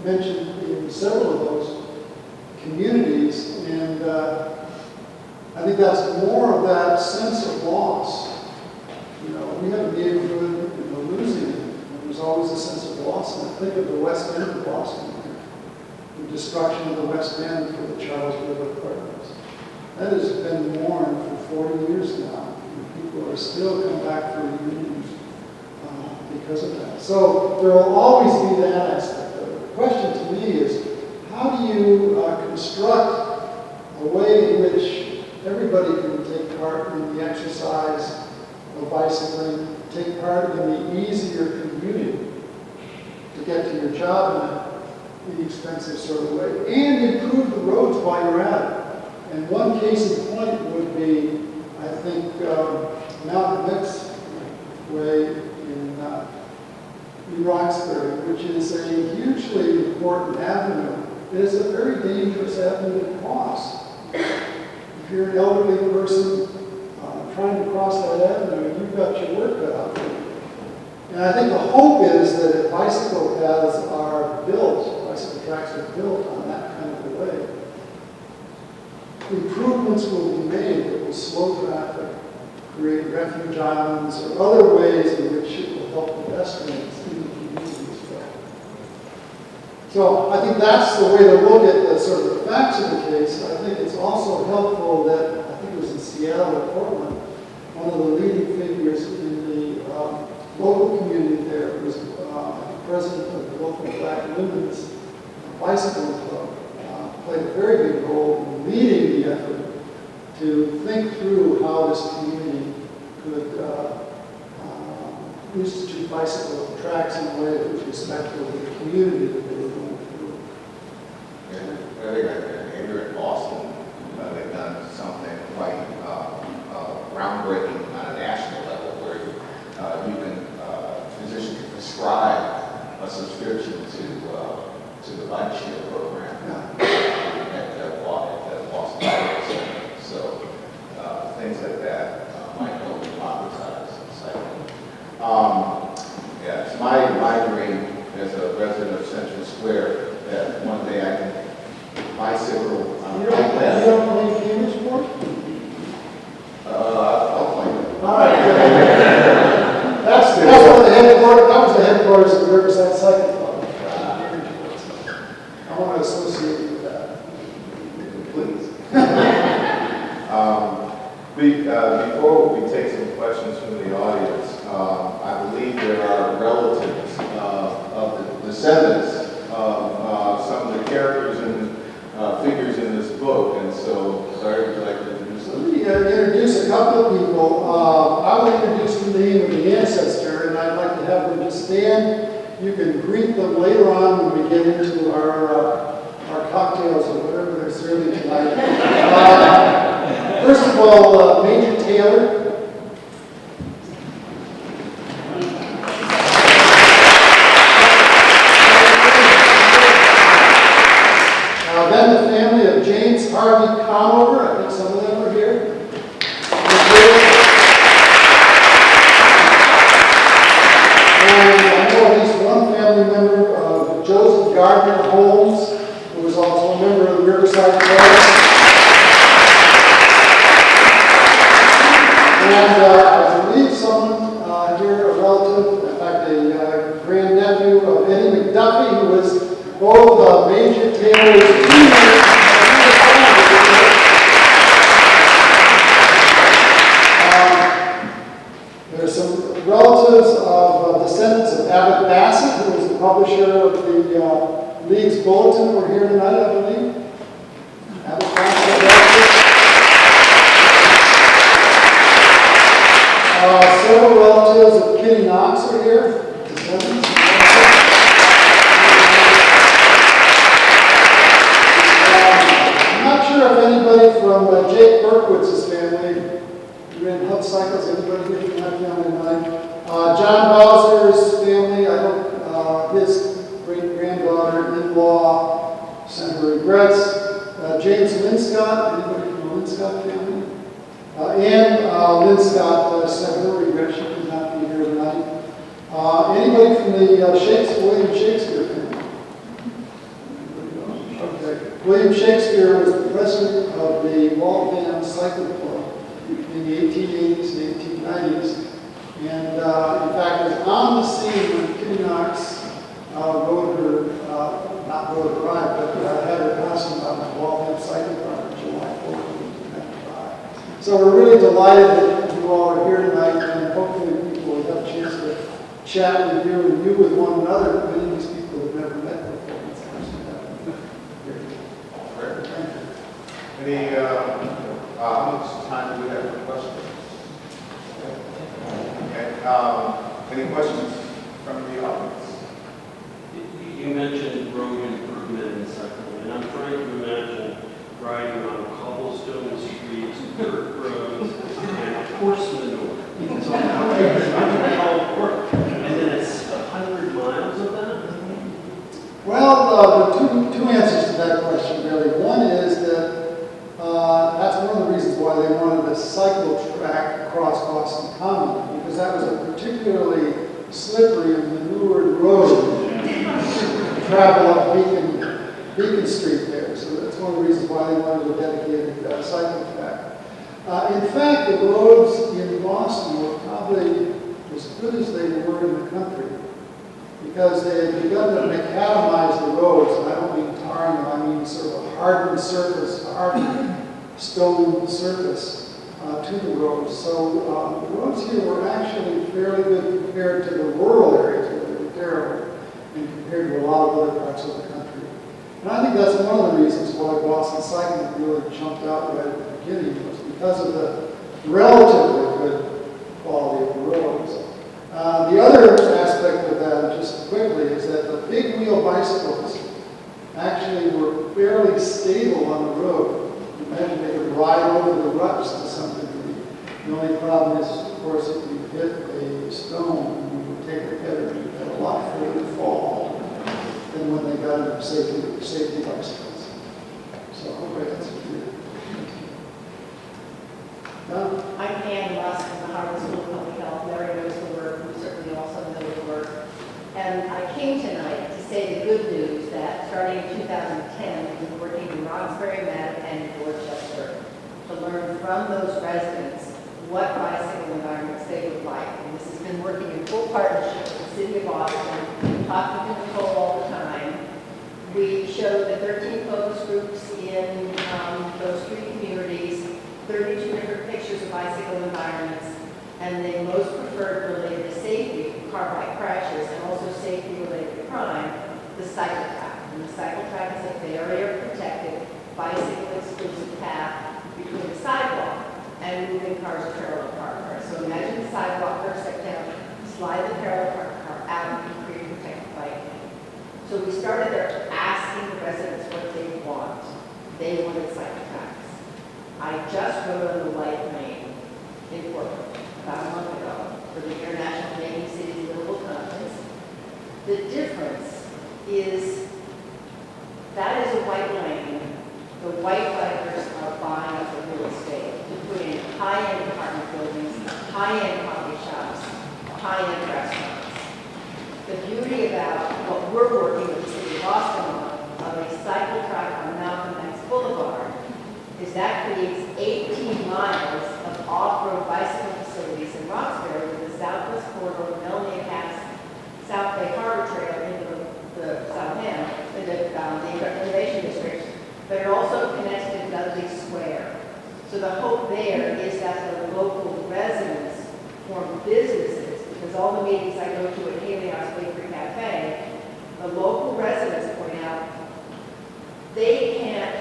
mentioned in several of those communities, and I think that's more of that sense of loss. You know, we have a neighborhood, losing it. There's always a sense of loss. And think of the West End of Boston, the destruction of the West End for the Charles River Apartments. That has been mourned for 40 years now. And people are still come back for reunions because of that. So there will always be that aspect of it. The question to me is, how do you construct a way in which everybody can take part in the exercise of bicycling, take part in the easier commuting to get to your job in an inexpensive sort of way, and improve the roads while you're at it. And one case in point would be, I think, Mountain Mix Way in Roxbury, which is a hugely important avenue. It is a very dangerous avenue to cross. If you're an elderly person trying to cross that avenue, you've got your work cut out for you. And I think the hope is that if bicycle paths are built, bicycle tracks are built on that kind of a way, improvements will be made that will slow traffic, create refuge islands, or other ways in which it will help pedestrians in the community as well. So I think that's the way to look at the sort of the facts of the case. I think it's also helpful that, I think it was in Seattle or Portland, one of the leading figures in the local community there was the president of the local Black Women's Bicycle Club, played a very big role in leading the effort to think through how this community could institute bicycle tracks in a way that was respectful of the community that they were going through. And I think here in Boston, they've done something quite groundbreaking on a national level where you can, physicians can prescribe a subscription to the bike share program at Boston Center. So things like that might help democratize cycling. Yeah, it's my dream as a resident of Central Square that one day I can bicycle on a bike path. You don't play Cambridge sport? I'll play it. All right. That's one of the headquarters. That was the headquarters of the Riverside Cycling Club. I want to associate you with that. Please. Before we take some questions from the audience, I believe there are relatives of the descendants of some of the characters and figures in this book, and so, sorry, would you like to introduce them? Let me introduce a couple of people. I will introduce the name of the ancestor, and I'd like to have them just stand you can greet them later on when we get into our cocktails or whatever they're serving tonight. First of all, Major Taylor. Then the family of James Harvey Conover. I think some of them are here. And I know at least one family member, Joseph Gardner Holmes, who was also a member of the Riverside Club. And I believe someone here, a relative, in fact a grandnephew of Eddie McDuffie, who was both Major Taylor's teammate. There are some relatives of descendants of Abbot Bassett, who was the publisher of the League's bulletin. We're here tonight, I believe. Abbot Bassett. Several relatives of Katie Knox are here. Descendants. I'm not sure if anybody from Jake Berkowitz's family ran Hut Cycles. Anybody here from that family tonight? John Bowser's family. I don't. His great-granddaughter-in-law sent her regrets. James Linscott. Anybody from the Linscott family? And Lynn Scott sent her regrets. She could not be here tonight. Anybody from the William Shakespeare family? Okay. William Shakespeare was the president of the Waltham Cycling Club in the 1880s and 1890s. And in fact, was on the scene when Katie Knox rode her, not rode her ride, but had her costume out at the Waltham Cycling Club on July 4th, 1995. So we're really delighted that you all are here tonight, and hopefully people will have a chance to chat with you and you with one another. Many of these people have never met before. It's nice to have them here. Thank you. Any, how much time do we have for questions? Okay. Any questions from the audience? You mentioned road improvement in cycling, and I'm trying to imagine riding on cobblestone streets, dirt roads, and horse manure. So how it work? And then it's 100 miles of that? Well, two answers to that question, really. One is that that's one of the reasons why they wanted a cycle track across Boston Common, because that was a particularly slippery and manured road to travel up Beacon Street there. So that's one of the reasons why they wanted a dedicated cycle track. In fact, the roads in Boston were probably as good as they were in the country, because they had begun to macadamize the roads, and I don't mean tarring them, I mean sort of a hardened surface, hardened stone surface to the roads. So the roads here were actually fairly good compared to the rural areas where they were terrible, and compared to a lot of other parts of the country. And I think that's one of the reasons why Boston cycling really jumped out right at the beginning, was because of the relatively good quality of the roads. The other aspect of that, just quickly, is that the big wheel bicycles actually were fairly stable on the road. Imagine they could ride over the ruts to some degree. The only problem is, of course, if you hit a stone, you would take a hit, and you had a lot further fall than when they got into safety bicycles. So I hope I answered you. I'm Ann Lusk from the Harvard School of Public Health. Mary knows the work. We certainly also know the work. And I came tonight to say the good news that starting in 2010, we've been working in Roxbury, Matt, and Dorchester to learn from those residents what bicycle environments they would like. And this has been working in full partnership with the City of Boston, talking to Nicole all the time. We showed the 13 focus groups in those 3 communities, 32 different pictures of bicycle environments, and they most preferred, related to safety, car bike crashes, and also safety related to crime, the cycle track. And the cycle track is a barrier protected bicycle exclusive path between the sidewalk and moving cars or parallel car cars. So imagine the sidewalk for a second, slide the parallel car out and create a protected we started there asking the residents what they want. They wanted cycle tracks. I just rode on the White Lane in Portland about a month ago for the International Making Cities Livable Conference. The difference is that is a white lane. The white bikers are buying up the real estate to put in high-end apartment buildings, high-end coffee shops, high-end restaurants. The beauty about what we're working with the city of Boston on a cycle track on Malcolm X Boulevard is that creates 18 miles of off-road bicycle facilities in Roxbury with the southwest corridor of Melanie Cass South Bay Harbor Trail into the South End, in the Innovation District, but it also connects to Dudley Square. So the hope there is that the local residents form businesses, because all the meetings I go to at Helios Bakery Cafe, the local residents point out they can't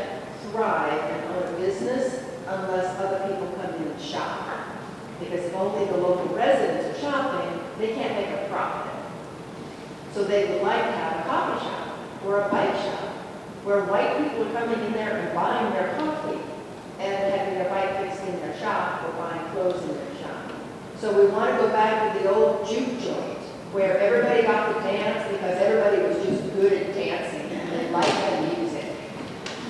thrive and own a business unless other people come in and shop. Because if only the local residents are shopping, they can't make a profit. So they would like to have a coffee shop or a bike shop where white people are coming in there and buying their coffee and having their bike fixed in their shop or buying clothes in their shop. So we want to go back to the old juke joint where everybody got to dance because everybody was just good at dancing and they liked the music.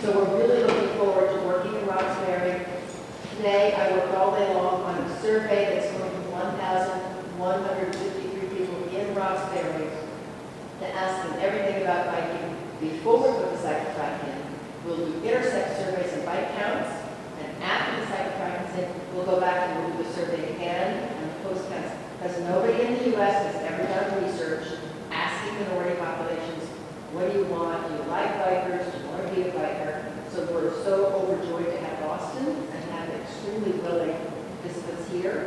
So we're really looking forward to working in Roxbury. Today I worked all day long on a survey that's going from 1,153 people in Roxbury to ask them everything about biking before we put the cycle track in. We'll do intersect surveys and bike counts, and after the cycle track is in, we'll go back and we'll do the survey again and the post counts. Because nobody in the U.S. has ever done research asking minority populations, what do you want? Do you like bikers? Do you want to be a biker? So we're so overjoyed to have Boston and have extremely willing participants here.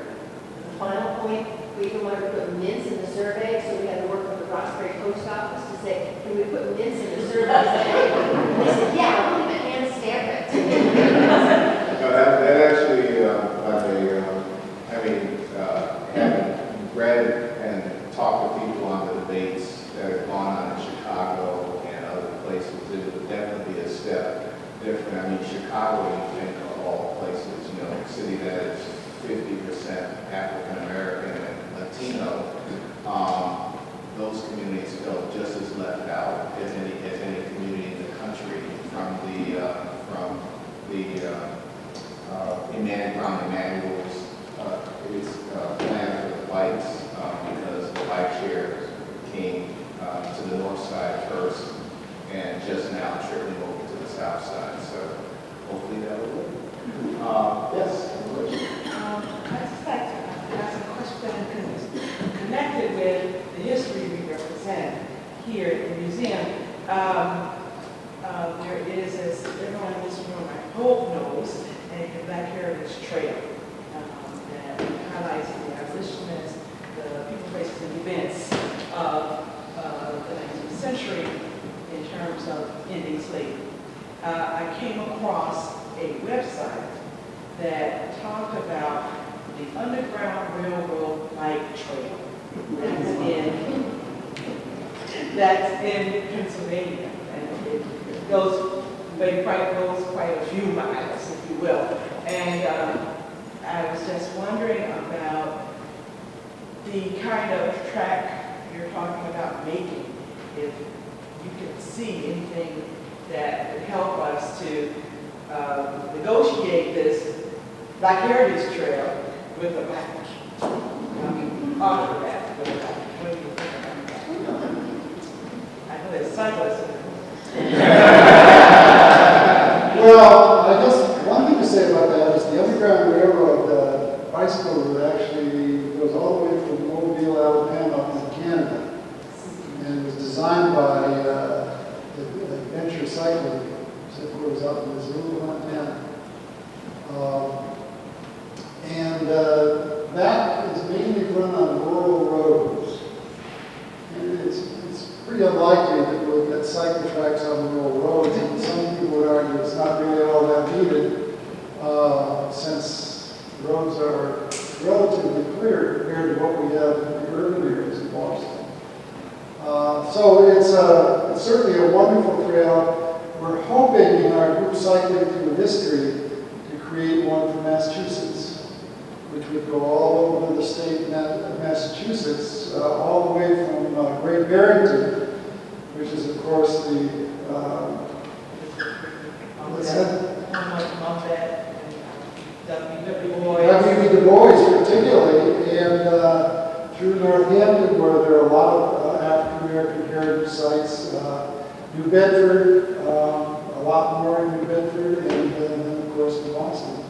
The final point, we even wanted to put mints in the survey, so we had to work with the Roxbury Post Office to say, can we put mints in the survey? And they said, yeah, we'll even hand stamp it. No, that actually, having read and talked to people on the debates that have gone on in Chicago and other places, it would definitely be a step different. I mean, Chicago, you think of all places, a city that is 50% African American and Latino, those communities felt just as left out as any community in the country from Emmanuel's plan for the bikes, because the bike shares came to the north side first and just now trickling over to the south side. So hopefully that will work. Yes. I just like to ask a question connected with the history we represent here at the museum. There is, as everyone in this room I hope knows, a Black Heritage Trail that highlights the abolitionists, the people, places, and events of the 19th century in terms of ending slavery. I came across a website that talked about the Underground Railroad Bike Trail that's in Pennsylvania, and it goes quite a few miles, if you will. And I was just wondering about the kind of track you're talking about making, if you could see anything that would help us to negotiate this Black Heritage Trail with a black autograph with a black. What do you think about that? I know there's cyclists. Well, I guess one thing to say about that is the Underground Railroad bicycle route actually goes all the way from Mobile, Alabama to Canada, and was designed by Adventure Cycling, it was up in Missouri, Montana. That is mainly run on rural roads. And it's pretty unlikely that we'll get cycle tracks on rural roads, and some people would argue it's not really all that needed, since roads are relatively clear compared to what we have in the urban areas of Boston. So it's certainly a wonderful trail. We're hoping in our group Cycling Through History to create one for Massachusetts, which would go all over the state of Massachusetts, all the way from Great Barrington, which is of course the, what's that? W.B. Du Bois particularly, and through Northampton, where there are a lot of African American heritage sites, New Bedford, a lot more in New Bedford, and then of course in Boston.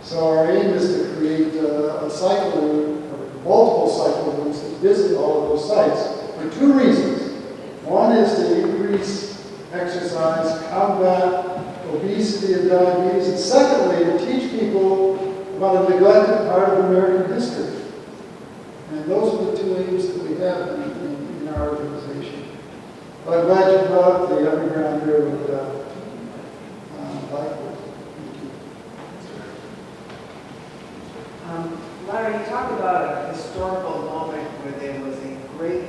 So our aim is to create a cycle route, or multiple cycle routes that visit all of those sites for two reasons. One is to increase exercise, combat obesity and diabetes, and secondly, to teach people about a neglected part of American history. And those are the two aims that we have in our organization. But I'm glad you brought up the underground here with bike. Larry, you talked about a historical moment where there was a great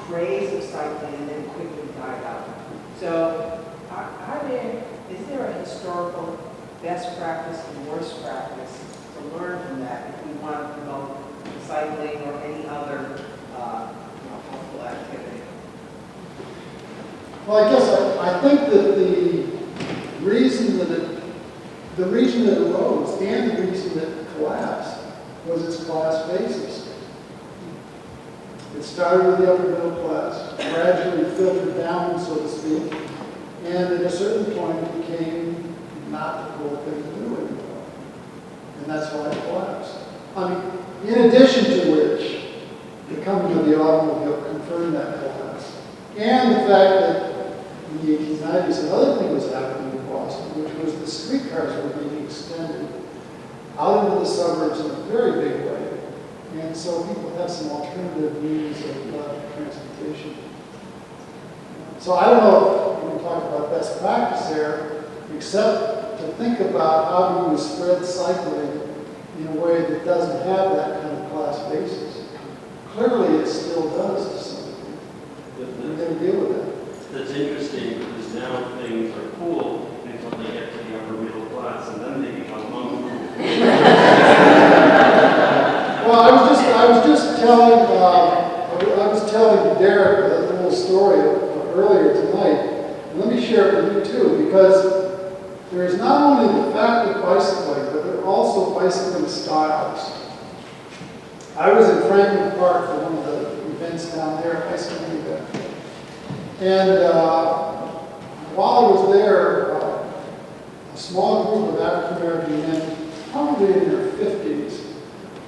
craze of cycling and then quickly died out. So, is there a historical best practice and worst practice to learn from that if we want to promote cycling or any other helpful activity? Well, I guess I think that the reason that it arose and the reason that it collapsed was its class basis. It started with the upper middle class, gradually filtered down, so to speak, and at a certain point it became not the cool thing to do anymore. And that's why it collapsed. I mean, in addition to which, the coming of the automobile confirmed that collapse. And the fact that in the 1890s, another thing was happening in Boston, which was the streetcars were being extended out into the suburbs in a very big way. And so people have some alternative means of transportation. So I don't know if we can talk about best practice there, except to think about how do you spread cycling in a way that doesn't have that kind of class basis. Clearly it still does to some degree. We're going to deal with that. That's interesting because now things are cool until they get to the upper middle class and then they become uncool. Well, I was telling Derrick a little story earlier tonight. And let me share it with you too, because there's not only the fact of bicycling, but there are also bicycling styles. I was in Franklin Park for one of the events down there, bicycling event. And while I was there, a small group of African American men, probably in their 50s,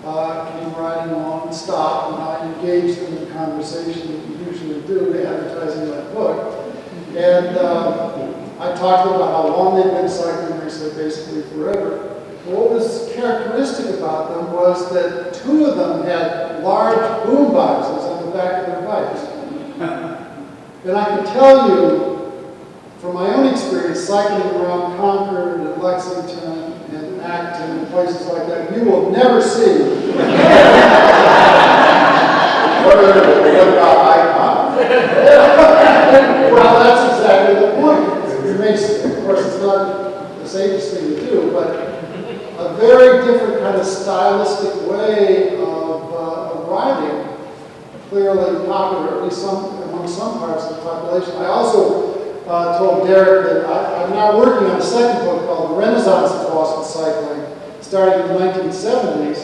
came riding along and stopped, and I engaged them in conversation that we usually do, advertising my book. And I talked to them about how long they'd been cycling. They said basically forever. But what was characteristic about them was that two of them had large boom boxes on the back of their bikes. And I can tell you, from my own experience, cycling around Concord and Lexington and Acton and places like that, you will never see. What about icons? Well, that's exactly the point. It makes, of course, it's not the safest thing to do, but a very different kind of stylistic way of riding, clearly popular, at least among some parts of the population. I also told Derrick that I'm now working on a second book called The Renaissance of Boston Cycling, starting in the 1970s,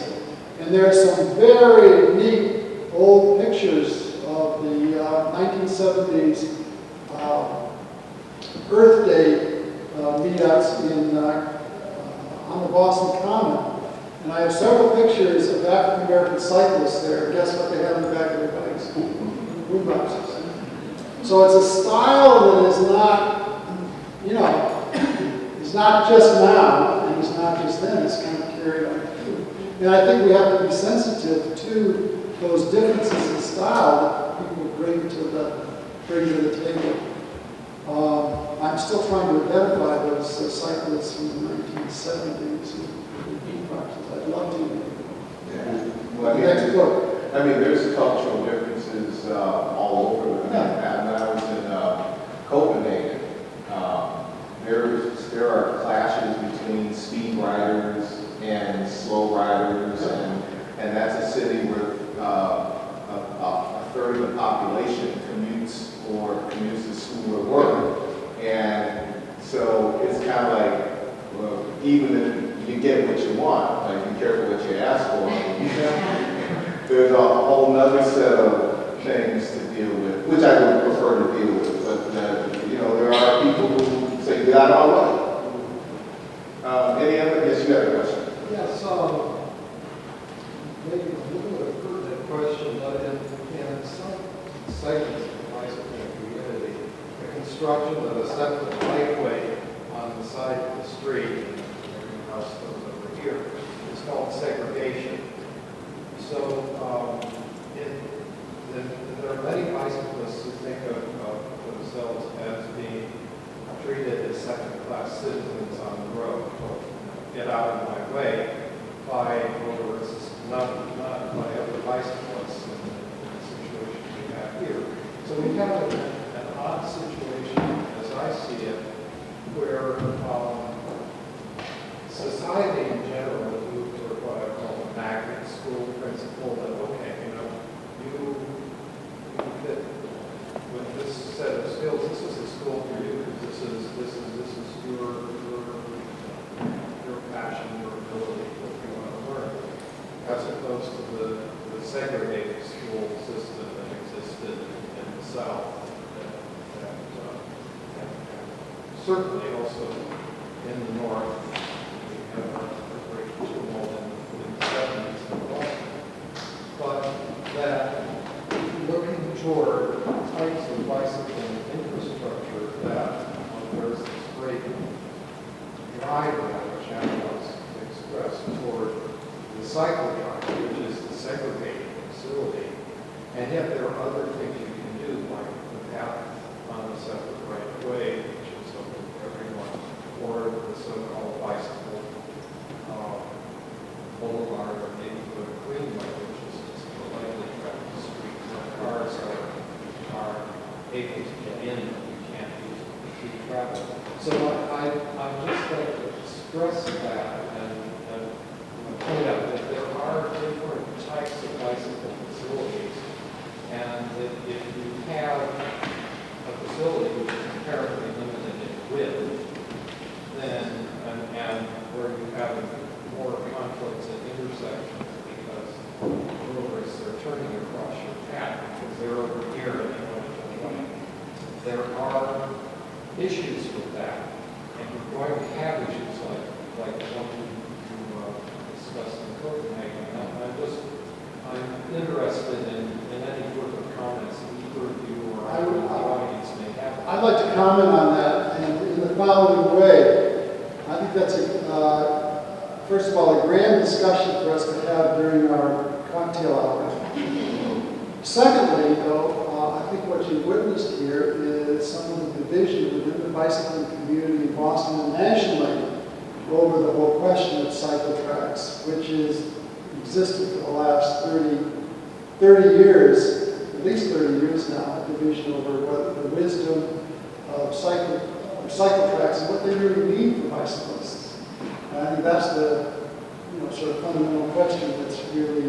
and there are some very neat old pictures of the 1970s Earth Day meetups on the Boston Common. And I have several pictures of African American cyclists there. Guess what they have in the back of their bikes? Boom boxes. So it's a style that is not, it's not just now, and it's not just then, it's kind of carried on too. And I think we have to be sensitive to those differences in style that people bring to the table. I'm still trying to identify those cyclists from the 1970s with boom boxes. I'd love to. Yeah. Well, Next book. I mean, there's cultural differences. population commutes to school or work. And so it's kind of like, well, even if you get what you want, like be careful what you ask for. There's a whole nother set of things to deal with, which I would prefer to deal with. But, you know, there are people who say, get out of my way. Any other? Yes, you have a question. Yes, maybe a little bit of a pertinent question, but in some segments of the bicycling community, the construction of a separate bikeway on the side of the street, every house goes over here, is called segregation. So there are many bicyclists who think of themselves as being treated as second-class citizens on the road. Well, get out of my way by motorists, not by other bicyclists in the situation we have here. So we have an odd situation, as I see it, where society in general moved toward what I call the magnet school principle that, okay, you know, you fit with this set of skills, this is the school for you, because this is your passion, your ability, what you want to learn, as opposed to the segregated school system that existed in the South, and certainly also in the North. We have a great tumult in the 70s in Boston, but that looking toward types of bicycling infrastructure that there's this great drive now, which Alex expressed toward the cycle drive, which is the segregated facility, and yet there are other things you can do, like the path on a separate right of way, which is open to everyone, or the so-called bicycle boulevard, or maybe the greenway, which is just a lightly traveled street where cars are able to get in, but you can't use travel. So I'd just like to stress that and point out that there are different types of bicycle facilities, and that if you have a facility which is apparently limited in width, then and where you have more conflicts at intersections because motorists are turning across your path because they're over here and they want to turn right. There are issues with that, and you're going to have issues like the one you discussed in Copenhagen. I'm interested in any further comments that either of you or the audience may have. I'd like to comment on that in the following way. I think that's first of all, a grand discussion for us to have during our cocktail hour. Secondly, though, I think what you've witnessed here is some of the division within the bicycling community in Boston and nationally over the whole question of cycle tracks, which has existed for the last 30 years, at least 30 years now, a division over what the wisdom of cycle tracks and what they really mean for bicyclists. And I think that's the sort of fundamental question that's really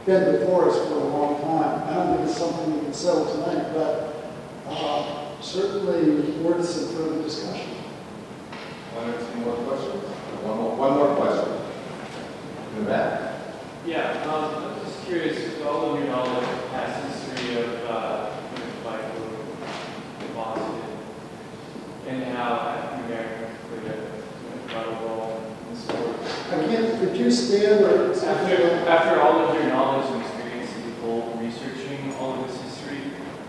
been before us for a long time. I don't think it's something we can settle tonight, but certainly worth some further discussion. One or two more questions? One more question. In the back? Yeah, I'm just curious, with all of your knowledge of past history of bicycling in Boston and how African Americans played a vital role in sport. Could you stand or After all of your knowledge and experience in whole researching all of this history,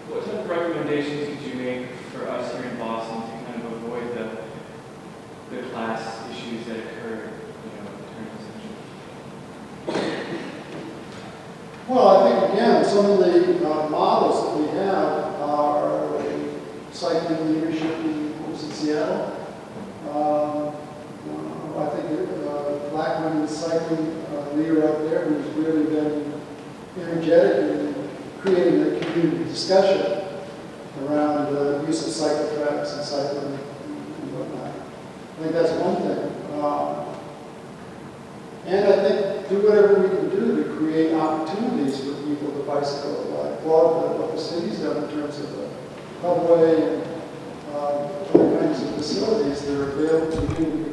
what type of recommendations could you make for us here in Boston to kind of avoid the class issues that occurred, in the turn of the century? Well, I think, again, some of the models that we have are cycling leadership in Seattle. I think black women's cycling leader up there who's really been energetic in creating a community discussion around the use of cycle tracks and cycling and whatnot. I think that's one thing. And I think do whatever we can do to create opportunities for people the bicycle club, what the city's done in terms of the subway and other kinds of facilities that are available to you